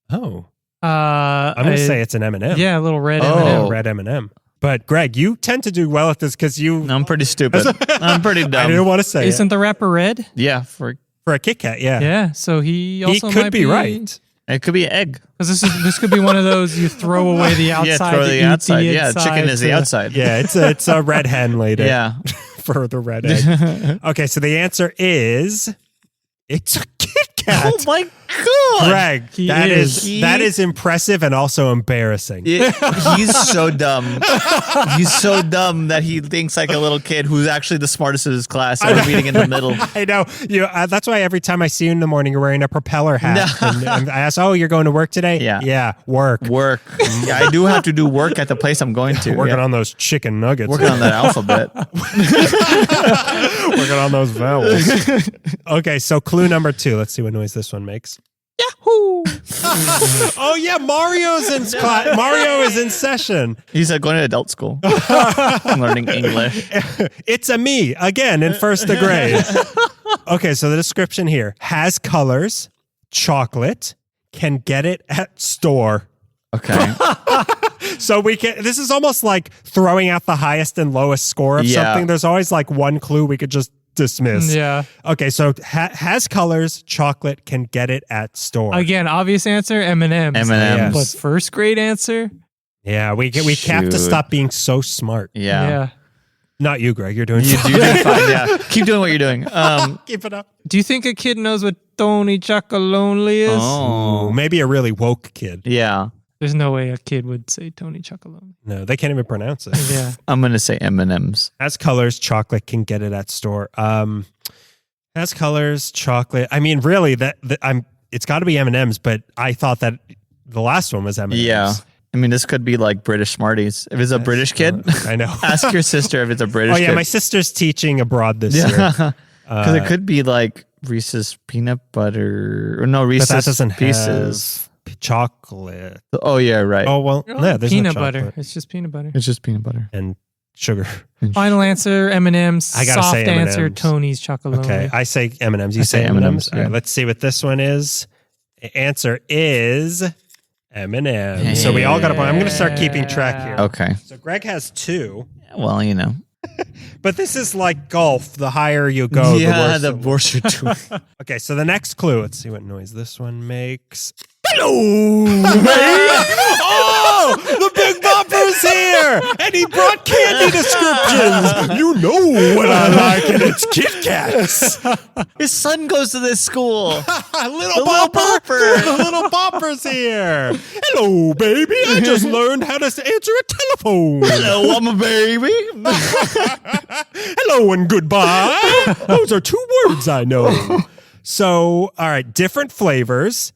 Speaker 1: Oh.
Speaker 3: I'm
Speaker 1: I'm going to say it's an M&M.
Speaker 3: Yeah, a little red
Speaker 2: Oh.
Speaker 3: M&M.
Speaker 1: Red M&M. But Greg, you tend to do well at this because you...
Speaker 2: I'm pretty stupid. I'm pretty dumb.
Speaker 1: I didn't want to say
Speaker 3: Isn't
Speaker 1: it.
Speaker 3: the rapper red?
Speaker 2: Yeah, for
Speaker 1: For a Kit Kat, yeah.
Speaker 3: Yeah, so he
Speaker 1: He
Speaker 3: also
Speaker 1: could
Speaker 3: might
Speaker 1: be right.
Speaker 2: it could be egg.
Speaker 3: Because this could be one of those you throw away the outside.
Speaker 2: Yeah, throw
Speaker 3: to
Speaker 2: the
Speaker 3: eat
Speaker 2: outside.
Speaker 3: The
Speaker 2: Yeah,
Speaker 3: inside
Speaker 2: chicken is the
Speaker 3: to-
Speaker 2: outside.
Speaker 1: Yeah, it's a red hen laid it
Speaker 2: Yeah.
Speaker 1: for the red egg. Okay, so the answer is... It's a Kit Kat.
Speaker 2: Oh my God.
Speaker 1: Greg,
Speaker 3: He
Speaker 1: that
Speaker 3: is.
Speaker 1: that is impressive and also embarrassing.
Speaker 2: He's so dumb. He's so dumb that he thinks like a little kid who's actually the smartest of his class and we're meeting in the middle.
Speaker 1: I know. That's why every time I see you in the morning, you're wearing a propeller hat.
Speaker 2: No.
Speaker 1: And I ask, oh, you're going to work today?
Speaker 2: Yeah.
Speaker 1: Yeah, work.
Speaker 2: Work. Yeah, I do have to do work at the place I'm going to.
Speaker 1: Working
Speaker 2: Yeah.
Speaker 1: on those chicken nuggets.
Speaker 2: Working on that alphabet.
Speaker 1: Working on those vowels. Okay, so clue number 2. Let's see what noise this one makes.
Speaker 3: Yahoo!
Speaker 1: Oh yeah, Mario's in class. Mario is in session.
Speaker 2: He's going to adult school. Learning English.
Speaker 1: It's a me again in first grade. Okay, so the description here has colors, chocolate, can get it at store.
Speaker 2: Okay.
Speaker 1: So we can. This is almost like throwing out the highest and lowest score of
Speaker 2: Yeah.
Speaker 1: something. There's always like one clue we could just dismiss.
Speaker 3: Yeah.
Speaker 1: Okay, so has colors, chocolate, can get it at store.
Speaker 3: Again, obvious answer, M&M's.
Speaker 2: M&M's.
Speaker 3: But first grade answer?
Speaker 1: Yeah, we have to
Speaker 2: Shoot.
Speaker 1: stop being so smart.
Speaker 2: Yeah.
Speaker 1: Not you, Greg. You're doing
Speaker 2: You
Speaker 1: fine.
Speaker 2: did fine. Yeah. Keep doing what you're doing.
Speaker 1: Keep it up.
Speaker 3: Do you think a kid knows what Tony Chocolonely is?
Speaker 2: Oh.
Speaker 1: Maybe a really woke kid.
Speaker 2: Yeah.
Speaker 3: There's no way a kid would say Tony Chocolonely.
Speaker 1: No, they can't even pronounce it.
Speaker 3: Yeah.
Speaker 2: I'm going to say M&M's.
Speaker 1: Has colors, chocolate, can get it at store. Has colors, chocolate. I mean, really, it's got to be M&M's, but I thought that the last one was M&M's.
Speaker 2: Yeah. I mean, this could be like British Smarties. If it's a British kid,
Speaker 1: I know.
Speaker 2: ask your sister if it's a British
Speaker 1: Oh yeah,
Speaker 2: kid.
Speaker 1: my sister's teaching abroad this year.
Speaker 2: Because it could be like Reese's peanut butter. Or no,
Speaker 1: But
Speaker 2: Reese's
Speaker 1: that doesn't
Speaker 2: Pieces.
Speaker 1: have chocolate.
Speaker 2: Oh, yeah, right.
Speaker 1: Oh well, yeah, there's
Speaker 3: peanut
Speaker 1: no
Speaker 3: butter.
Speaker 1: chocolate.
Speaker 3: It's just peanut butter.
Speaker 2: It's just peanut butter.
Speaker 1: And sugar.
Speaker 3: Final answer, M&M's.
Speaker 1: I gotta
Speaker 3: Soft
Speaker 1: say
Speaker 3: answer,
Speaker 1: M&Ms.
Speaker 3: Tony's Chocolonely.
Speaker 1: Okay, I say M&M's. You
Speaker 2: I
Speaker 1: say
Speaker 2: say
Speaker 1: M&M's.
Speaker 2: M&Ms,
Speaker 1: All right,
Speaker 2: yeah.
Speaker 1: let's see what this one is. The answer is M&M's. So we all got a point. I'm going to start keeping track here.
Speaker 2: Okay.
Speaker 1: So Greg has 2,
Speaker 2: Well, you know.
Speaker 1: but this is like golf. The higher you go,
Speaker 2: yeah,
Speaker 1: the
Speaker 2: the
Speaker 1: worse.
Speaker 2: worse you're doing.
Speaker 1: Okay, so the next clue. Let's see what noise this one makes. Hello, oh, the Big Bopper's here, and he brought candy descriptions. You know what I like, and it's Kit Kats.
Speaker 2: His son goes to this school.
Speaker 1: Little Bopper. The Little Bopper's here. Hello, baby. I just learned how to answer a telephone.
Speaker 2: Hello, I'm a baby.
Speaker 1: Hello and goodbye. Those are 2 words I know. So, all right, different flavors,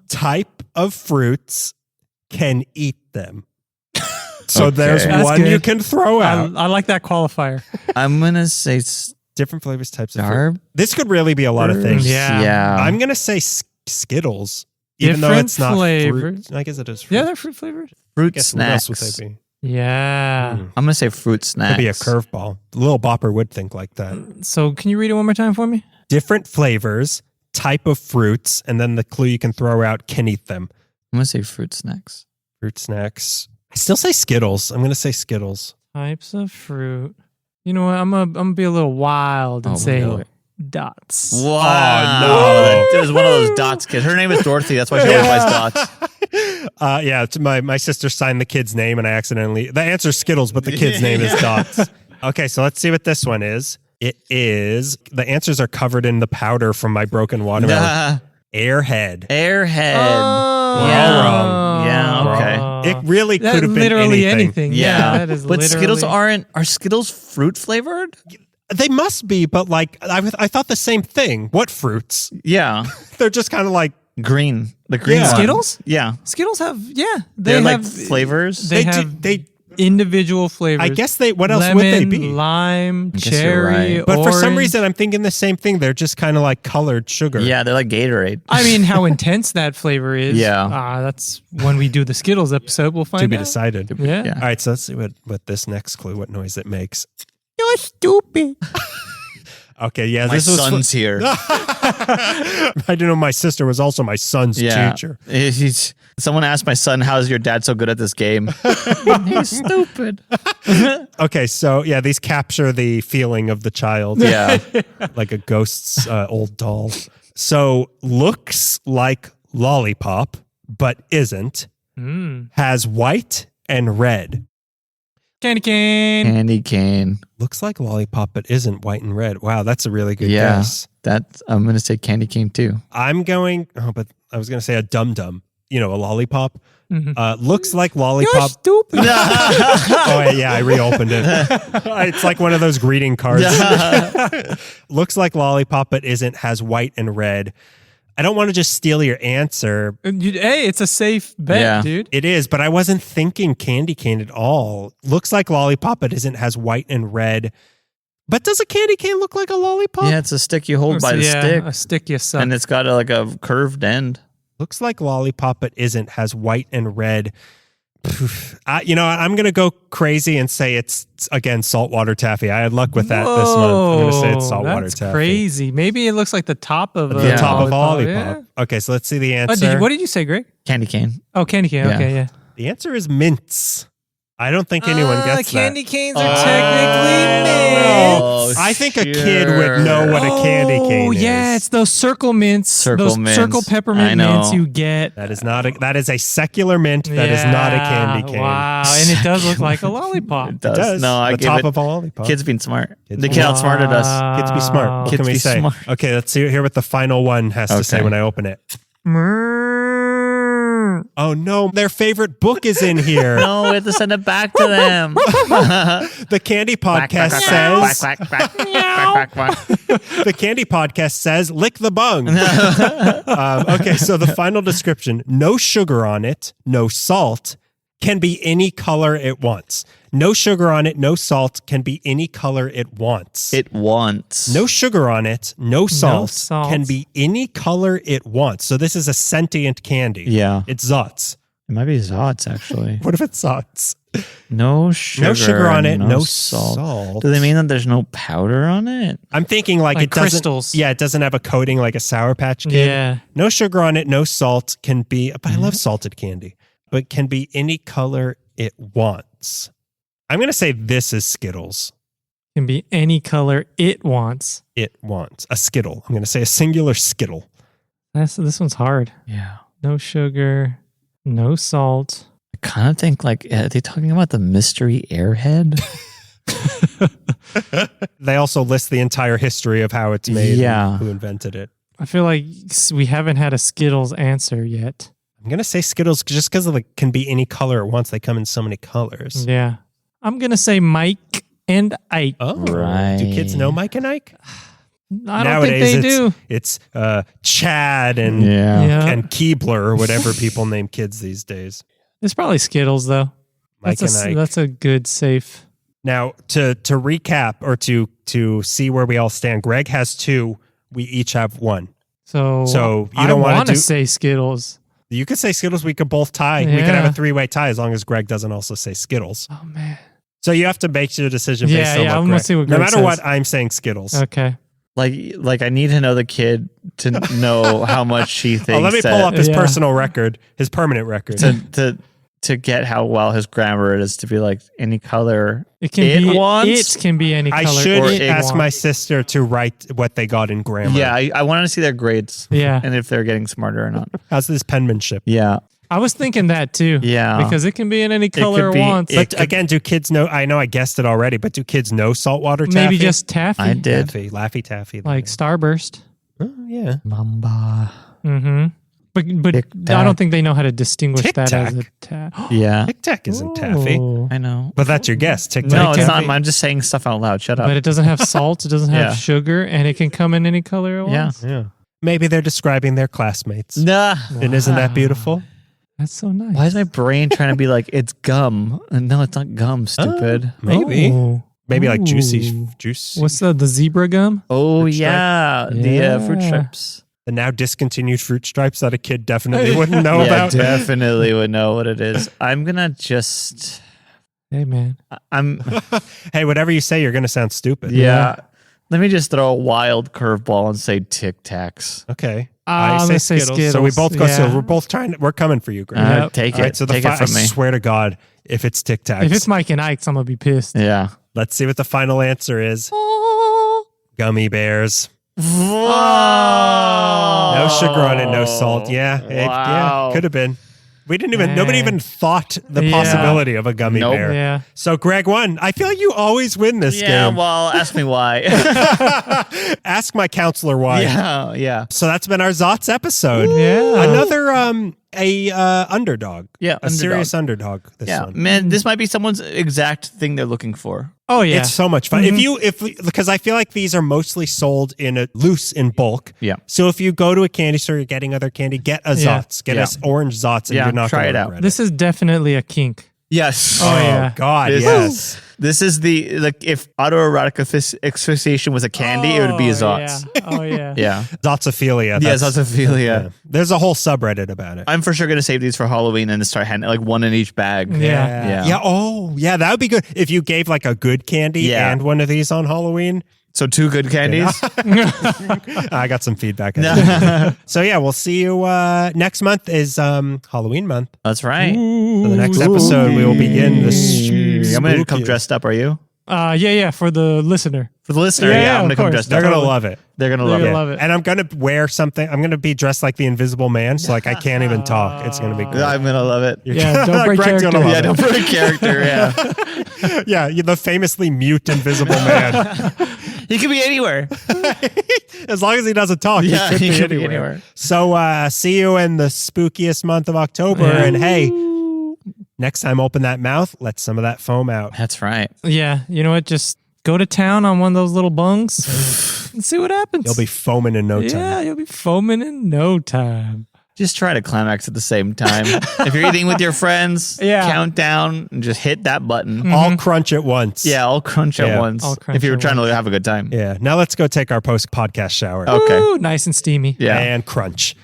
Speaker 1: type of fruits, can eat them. So there's
Speaker 3: That's
Speaker 1: one
Speaker 3: good.
Speaker 1: you can throw out.
Speaker 3: I like that qualifier.
Speaker 2: I'm going to say
Speaker 1: Different flavors, types of
Speaker 2: Starb?
Speaker 1: fruit. This could really be a lot of things.
Speaker 3: Yeah.
Speaker 1: I'm going to say Skittles, even though
Speaker 3: Different
Speaker 1: it's not
Speaker 3: flavors.
Speaker 1: fruit. I guess it is fruit.
Speaker 3: Yeah, they're fruit flavored.
Speaker 2: fruit
Speaker 1: Guess what else would
Speaker 2: snacks.
Speaker 1: they be?
Speaker 3: Yeah.
Speaker 2: I'm going to say fruit snacks.
Speaker 1: Could be a curveball. The Little Bopper would think like that.
Speaker 3: So can you read it one more time for me?
Speaker 1: Different flavors, type of fruits, and then the clue you can throw out, can eat them.
Speaker 2: I'm going to say fruit snacks.
Speaker 1: Fruit snacks. I still say Skittles. I'm going to say Skittles.
Speaker 3: Types of fruit. You know what? I'm gonna be a little wild and say
Speaker 2: really?
Speaker 3: dots.
Speaker 2: Wow.
Speaker 1: no.
Speaker 2: That was one of those dots kids. Her name is Dorothy. That's why she always buys dots.
Speaker 1: Yeah, it's my sister signed the kid's name and I accidentally, the answer's Skittles, but the kid's name is Dots. Okay, so let's see what this one is. It is, the answers are covered in the powder from my broken watermelon. Airhead.
Speaker 2: Airhead.
Speaker 3: Oh.
Speaker 1: We're all wrong.
Speaker 2: Yeah, okay.
Speaker 1: It really
Speaker 3: That
Speaker 1: could have been
Speaker 3: literally
Speaker 1: anything.
Speaker 3: Yeah, that is
Speaker 2: but
Speaker 3: literally.
Speaker 2: Skittles are Skittles fruit flavored?
Speaker 1: They must be, but like, I thought the same thing. What fruits?
Speaker 2: Yeah.
Speaker 1: They're just kind of like,
Speaker 2: Green. The green
Speaker 1: Yeah.
Speaker 2: one.
Speaker 3: Skittles?
Speaker 2: Yeah.
Speaker 3: Skittles have they
Speaker 2: They're
Speaker 3: have
Speaker 2: like flavors.
Speaker 3: They
Speaker 1: They do-
Speaker 3: have
Speaker 1: they-
Speaker 3: individual flavors.
Speaker 1: I guess what else
Speaker 3: Lemon,
Speaker 1: would they be?
Speaker 3: Lime,
Speaker 2: guess you're
Speaker 3: cherry,
Speaker 2: right.
Speaker 1: But for some
Speaker 3: orange.
Speaker 1: reason, I'm thinking the same thing. They're just kind of like colored sugar.
Speaker 2: Yeah, they're like Gatorade.
Speaker 3: I mean, how intense that flavor is.
Speaker 2: Yeah.
Speaker 3: That's when we do the Skittles episode. We'll find
Speaker 1: To be
Speaker 3: out.
Speaker 1: decided.
Speaker 3: Yeah.
Speaker 2: Yeah.
Speaker 1: All right, so let's see what this next clue, what noise it makes.
Speaker 3: You're stupid.
Speaker 1: Okay, yeah,
Speaker 2: My
Speaker 1: this was.
Speaker 2: son's here.
Speaker 1: I didn't know my sister was also my son's teacher.
Speaker 2: Someone asked my son, "How's your dad so good at this game?" He's stupid.
Speaker 1: Okay, so yeah, these capture the feeling of the child.
Speaker 2: Yeah.
Speaker 1: Like a ghost's old doll. So looks like lollipop, but isn't. Has white and red.
Speaker 3: Candy cane.
Speaker 2: Candy cane.
Speaker 1: Looks like lollipop, but isn't white and red. Wow, that's a really good
Speaker 2: Yeah.
Speaker 1: guess.
Speaker 2: I'm gonna say candy cane too.
Speaker 1: I'm going, but I was going to say a dum-dum. You know, a lollipop. Looks like
Speaker 3: You're
Speaker 1: lollipop.
Speaker 3: stupid.
Speaker 1: Oh, yeah, I reopened it. It's like one of those greeting cards. Looks like lollipop, but isn't, has white and red. I don't want to just steal your answer.
Speaker 3: Hey, it's a safe bet,
Speaker 2: Yeah.
Speaker 3: dude.
Speaker 1: It is, but I wasn't thinking candy cane at all. Looks like lollipop, but isn't, has white and red. But does a candy cane look like a lollipop?
Speaker 2: Yeah, it's a stick you hold by the stick,
Speaker 3: A stick you suck.
Speaker 2: and it's got like a curved end.
Speaker 1: Looks like lollipop, but isn't, has white and red. I'm going to go crazy and say it's, again, saltwater taffy. I had luck with that this month. I'm going to say it's saltwater
Speaker 3: that's
Speaker 1: taffy.
Speaker 3: crazy. Maybe it looks like the top of
Speaker 1: The top of a lollipop.
Speaker 3: Yeah.
Speaker 1: Okay, so let's see the
Speaker 3: Oh,
Speaker 1: answer.
Speaker 3: what did you say, Greg?
Speaker 2: Candy cane.
Speaker 3: Oh, candy cane.
Speaker 2: Yeah.
Speaker 3: Okay, yeah.
Speaker 1: The answer is mints. I don't think anyone gets
Speaker 3: candy
Speaker 1: that.
Speaker 3: canes are technically mints.
Speaker 2: Oh,
Speaker 1: I think a kid would know what a candy cane
Speaker 3: Oh,
Speaker 1: is.
Speaker 3: yeah, it's those circle mints.
Speaker 2: Circle
Speaker 3: those
Speaker 2: mints.
Speaker 3: circle peppermint
Speaker 2: I know.
Speaker 3: mints you get.
Speaker 1: That is not that is a secular mint. That is not a candy cane.
Speaker 3: Wow, and it does look like a lollipop.
Speaker 2: It does.
Speaker 1: It does.
Speaker 2: No, I
Speaker 1: the
Speaker 2: give
Speaker 1: top
Speaker 2: it.
Speaker 1: of a lollipop.
Speaker 2: Kids being smart.
Speaker 1: Kids
Speaker 2: The
Speaker 1: be-
Speaker 2: kid outsmarted us.
Speaker 1: Kids be smart. What
Speaker 2: Kids
Speaker 1: can we
Speaker 2: be
Speaker 1: say?
Speaker 2: smart.
Speaker 1: Okay, let's hear what the final one has to say
Speaker 2: Okay.
Speaker 1: when I open it. Oh no, their favorite book is in here.
Speaker 2: No, we have to send it back to them.
Speaker 1: The Candy Podcast says
Speaker 2: Quack, quack, quack, quack, quack.
Speaker 1: the Candy Podcast says lick the bung. Okay, so the final description: no sugar on it, no salt, can be any color it wants. No sugar on it, no salt, can be any color it wants.
Speaker 2: It wants.
Speaker 1: No sugar on it, no salt,
Speaker 3: salt.
Speaker 1: can be any color it wants. So this is a sentient candy.
Speaker 2: Yeah.
Speaker 1: It's Zotz.
Speaker 2: It might be Zotz, actually.
Speaker 1: What if it's Zotz?
Speaker 2: No sugar.
Speaker 1: No sugar on it, no
Speaker 2: salt.
Speaker 1: salt.
Speaker 2: Do they mean that there's no powder on it?
Speaker 1: I'm thinking like
Speaker 3: Like
Speaker 1: it doesn't.
Speaker 3: crystals.
Speaker 1: Yeah, it doesn't have a coating like a Sour Patch Kid.
Speaker 3: Yeah.
Speaker 1: No sugar on it, no salt, can be, but I love salted candy, but can be any color it wants. I'm going to say this is Skittles.
Speaker 3: Can be any color it wants.
Speaker 1: It wants a Skittle. I'm going to say a singular Skittle.
Speaker 3: This one's hard.
Speaker 2: Yeah.
Speaker 3: no sugar, no salt.
Speaker 2: I kind of think like, are they talking about the mystery airhead?
Speaker 1: They also list the entire history of how it's made
Speaker 2: Yeah.
Speaker 1: and who invented it.
Speaker 3: I feel like we haven't had a Skittles answer yet.
Speaker 1: I'm going to say Skittles just because it can be any color at once. They come in so many colors.
Speaker 3: Yeah. I'm going to say Mike and Ike.
Speaker 1: Oh,
Speaker 2: Right.
Speaker 1: Do kids know Mike and Ike?
Speaker 3: I don't think they do.
Speaker 1: It's Chad and
Speaker 3: Yeah.
Speaker 1: and Keebler or whatever people name kids these days.
Speaker 3: It's probably Skittles, though.
Speaker 1: Mike and Ike.
Speaker 3: That's a good safe.
Speaker 1: Now, to recap or to see where we all stand, Greg has 2. We each have 1.
Speaker 3: So
Speaker 1: you don't want to
Speaker 3: say Skittles.
Speaker 1: You could say Skittles. We could both tie. We could have a 3-way tie as long as Greg doesn't also say Skittles.
Speaker 3: Oh, man.
Speaker 1: So you have to make your decision based on what
Speaker 3: I'm
Speaker 1: Greg.
Speaker 3: gonna see what
Speaker 1: No
Speaker 3: Greg
Speaker 1: matter
Speaker 3: says.
Speaker 1: what, I'm saying Skittles.
Speaker 3: Okay.
Speaker 2: Like I need to know the kid to know how much she thinks.
Speaker 1: Let me pull up his
Speaker 3: Yeah.
Speaker 1: personal record, his permanent record.
Speaker 2: to get how well his grammar is to be like any color
Speaker 3: It can be
Speaker 2: wants.
Speaker 3: It can be any
Speaker 1: I
Speaker 3: color.
Speaker 1: should
Speaker 3: it
Speaker 1: ask my
Speaker 3: wants.
Speaker 1: sister to write what they got in grammar.
Speaker 2: Yeah, I want to see their grades.
Speaker 3: Yeah.
Speaker 2: And if they're getting smarter or not.
Speaker 1: How's this penmanship?
Speaker 2: Yeah.
Speaker 3: I was thinking that too.
Speaker 2: Yeah.
Speaker 3: Because it can be in any
Speaker 2: could
Speaker 3: color it
Speaker 2: be-
Speaker 3: wants.
Speaker 1: But again, do kids know? I know I guessed it already, but do kids know saltwater taffy?
Speaker 3: Maybe just taffy.
Speaker 2: I did.
Speaker 1: Taffy, Laffy Taffy.
Speaker 3: Like Starburst.
Speaker 1: Oh, yeah.
Speaker 2: Mamba.
Speaker 3: Mm-hmm. But
Speaker 2: Tic-tac.
Speaker 3: I don't think they know how to distinguish that as a
Speaker 1: Tic-tac.
Speaker 3: taff.
Speaker 2: Yeah.
Speaker 1: Tic Tac isn't taffy.
Speaker 2: I know.
Speaker 1: But that's your guess. Tic Tac.
Speaker 2: No, it's
Speaker 1: taffy?
Speaker 2: not. I'm just saying stuff out loud. Shut up.
Speaker 3: But it doesn't have salt. It doesn't have
Speaker 2: Yeah.
Speaker 3: sugar, and it can come in any color it
Speaker 2: Yeah.
Speaker 3: wants.
Speaker 1: Yeah. Maybe they're describing their classmates.
Speaker 2: Nah.
Speaker 1: And isn't that beautiful?
Speaker 3: That's so nice.
Speaker 2: Why is my brain trying to be like, it's gum? And no, it's not gum, stupid.
Speaker 1: Maybe.
Speaker 3: Oh.
Speaker 1: Maybe like
Speaker 3: Ooh.
Speaker 1: juice.
Speaker 3: What's the zebra gum?
Speaker 2: Oh,
Speaker 1: Fruit stripe?
Speaker 2: yeah. The
Speaker 3: Yeah.
Speaker 2: fruit strips.
Speaker 1: The now discontinued fruit stripes that a kid definitely wouldn't know
Speaker 2: Yeah,
Speaker 1: about.
Speaker 2: definitely would know what it is. I'm going to just...
Speaker 3: Hey, man.
Speaker 2: I'm...
Speaker 1: Hey, whatever you say, you're going to sound stupid.
Speaker 2: Yeah. Let me just throw a wild curveball and say Tic Tacs.
Speaker 1: Okay.
Speaker 3: I'm gonna say
Speaker 1: So we
Speaker 3: Skittles,
Speaker 1: both go.
Speaker 3: yeah.
Speaker 1: So we're both we're coming for you, Greg.
Speaker 3: Yep.
Speaker 2: Take
Speaker 1: All
Speaker 2: it.
Speaker 1: right, so
Speaker 2: Take it from
Speaker 1: I
Speaker 2: me.
Speaker 1: swear to God, if it's Tic Tacs,
Speaker 3: If it's Mike and Ike's, I'm going to be pissed.
Speaker 2: Yeah.
Speaker 1: let's see what the final answer is. Gummy bears.
Speaker 2: Whoa.
Speaker 1: No sugar on it, no salt. Yeah,
Speaker 2: Wow.
Speaker 1: could have been. We didn't even.
Speaker 3: Man.
Speaker 1: Nobody even thought the
Speaker 3: Yeah.
Speaker 1: possibility of a gummy
Speaker 2: Nope.
Speaker 1: bear.
Speaker 3: Yeah.
Speaker 1: So Greg won. I feel like you always win this
Speaker 2: Yeah,
Speaker 1: game.
Speaker 2: well, ask me why.
Speaker 1: Ask my counselor why.
Speaker 2: yeah, yeah.
Speaker 1: So that's been our Zotz episode.
Speaker 3: Yeah.
Speaker 1: Another underdog.
Speaker 2: Yeah,
Speaker 1: A serious underdog. This
Speaker 2: Yeah,
Speaker 1: one.
Speaker 2: man, this might be someone's exact thing they're looking for.
Speaker 3: Oh, yeah.
Speaker 1: It's so much fun. Because I feel like these are mostly sold loose in bulk.
Speaker 2: Yeah.
Speaker 1: So if you go to a candy store, you're getting other candy, get a
Speaker 3: Yeah.
Speaker 1: Zotz, get
Speaker 2: Yeah.
Speaker 1: a orange Zotz, and
Speaker 2: Yeah,
Speaker 1: you're not
Speaker 2: try
Speaker 1: going to
Speaker 2: it out.
Speaker 1: regret
Speaker 3: This is definitely a kink.
Speaker 2: Yes.
Speaker 3: Oh, yeah.
Speaker 1: God,
Speaker 2: This,
Speaker 1: yes.
Speaker 2: this is if autoerotic asphyxiation was a candy, it would be a Zotz.
Speaker 3: Yeah. Oh, yeah.
Speaker 2: Yeah.
Speaker 1: Zotzophilia.
Speaker 2: Yeah,
Speaker 1: that's-
Speaker 2: zotzophilia.
Speaker 1: yeah. There's a whole subreddit about it.
Speaker 2: I'm for sure going to save these for Halloween and start handing like one in each bag.
Speaker 3: Yeah.
Speaker 2: Yeah.
Speaker 1: Yeah. Oh, yeah. That would be good if you gave like a good candy
Speaker 2: Yeah.
Speaker 1: and one of these on Halloween.
Speaker 2: So 2 good candies.
Speaker 1: I got some feedback. So yeah, we'll see you next month is Halloween month.
Speaker 2: That's right.
Speaker 1: So the next episode we will begin the
Speaker 2: I'm going to come
Speaker 1: spooky-
Speaker 2: dressed up. Are you?
Speaker 3: Yeah, for the listener.
Speaker 2: For the listener,
Speaker 3: Yeah,
Speaker 2: yeah, I'm
Speaker 3: of
Speaker 2: going to come
Speaker 3: course.
Speaker 2: dressed
Speaker 1: They're
Speaker 2: up.
Speaker 1: gonna love it.
Speaker 2: They're going to
Speaker 3: They're
Speaker 2: love
Speaker 3: gonna
Speaker 2: it.
Speaker 3: love it.
Speaker 1: And I'm gonna wear something. I'm gonna be dressed like the Invisible Man, so like I can't even talk. It's gonna be good.
Speaker 2: I'm going to love it.
Speaker 3: Yeah, don't break
Speaker 1: Greg's gonna
Speaker 3: character.
Speaker 1: love
Speaker 2: Yeah,
Speaker 1: it.
Speaker 2: don't break character. Yeah.
Speaker 1: Yeah, you're the famously mute Invisible Man.
Speaker 2: He could be anywhere.
Speaker 1: As long as he doesn't talk,
Speaker 2: Yeah,
Speaker 1: he
Speaker 2: he
Speaker 1: could
Speaker 2: could
Speaker 1: be
Speaker 2: be
Speaker 1: anywhere.
Speaker 2: anywhere.
Speaker 1: So see you in the spookiest month of October.
Speaker 3: Yeah.
Speaker 1: And hey, next time open that mouth, let some of that foam out.
Speaker 2: That's right.
Speaker 3: Yeah, you know what? Just go to town on one of those little bungs and see what happens.
Speaker 1: You'll be foaming in no time.
Speaker 3: Yeah, you'll be foaming in no time.
Speaker 2: Just try to climax at the same time. If you're eating with your friends,
Speaker 3: Yeah.
Speaker 2: count down and just hit that button.
Speaker 1: All crunch at once.
Speaker 2: Yeah, I'll crunch
Speaker 1: Yeah.
Speaker 2: at once.
Speaker 3: I'll crunch
Speaker 2: If you were
Speaker 3: at
Speaker 2: trying
Speaker 3: once.
Speaker 2: to have a good time.
Speaker 1: Yeah. Now let's go take our post podcast shower.
Speaker 2: Okay.
Speaker 3: Ooh, nice and steamy.
Speaker 2: Yeah.
Speaker 1: And crunch.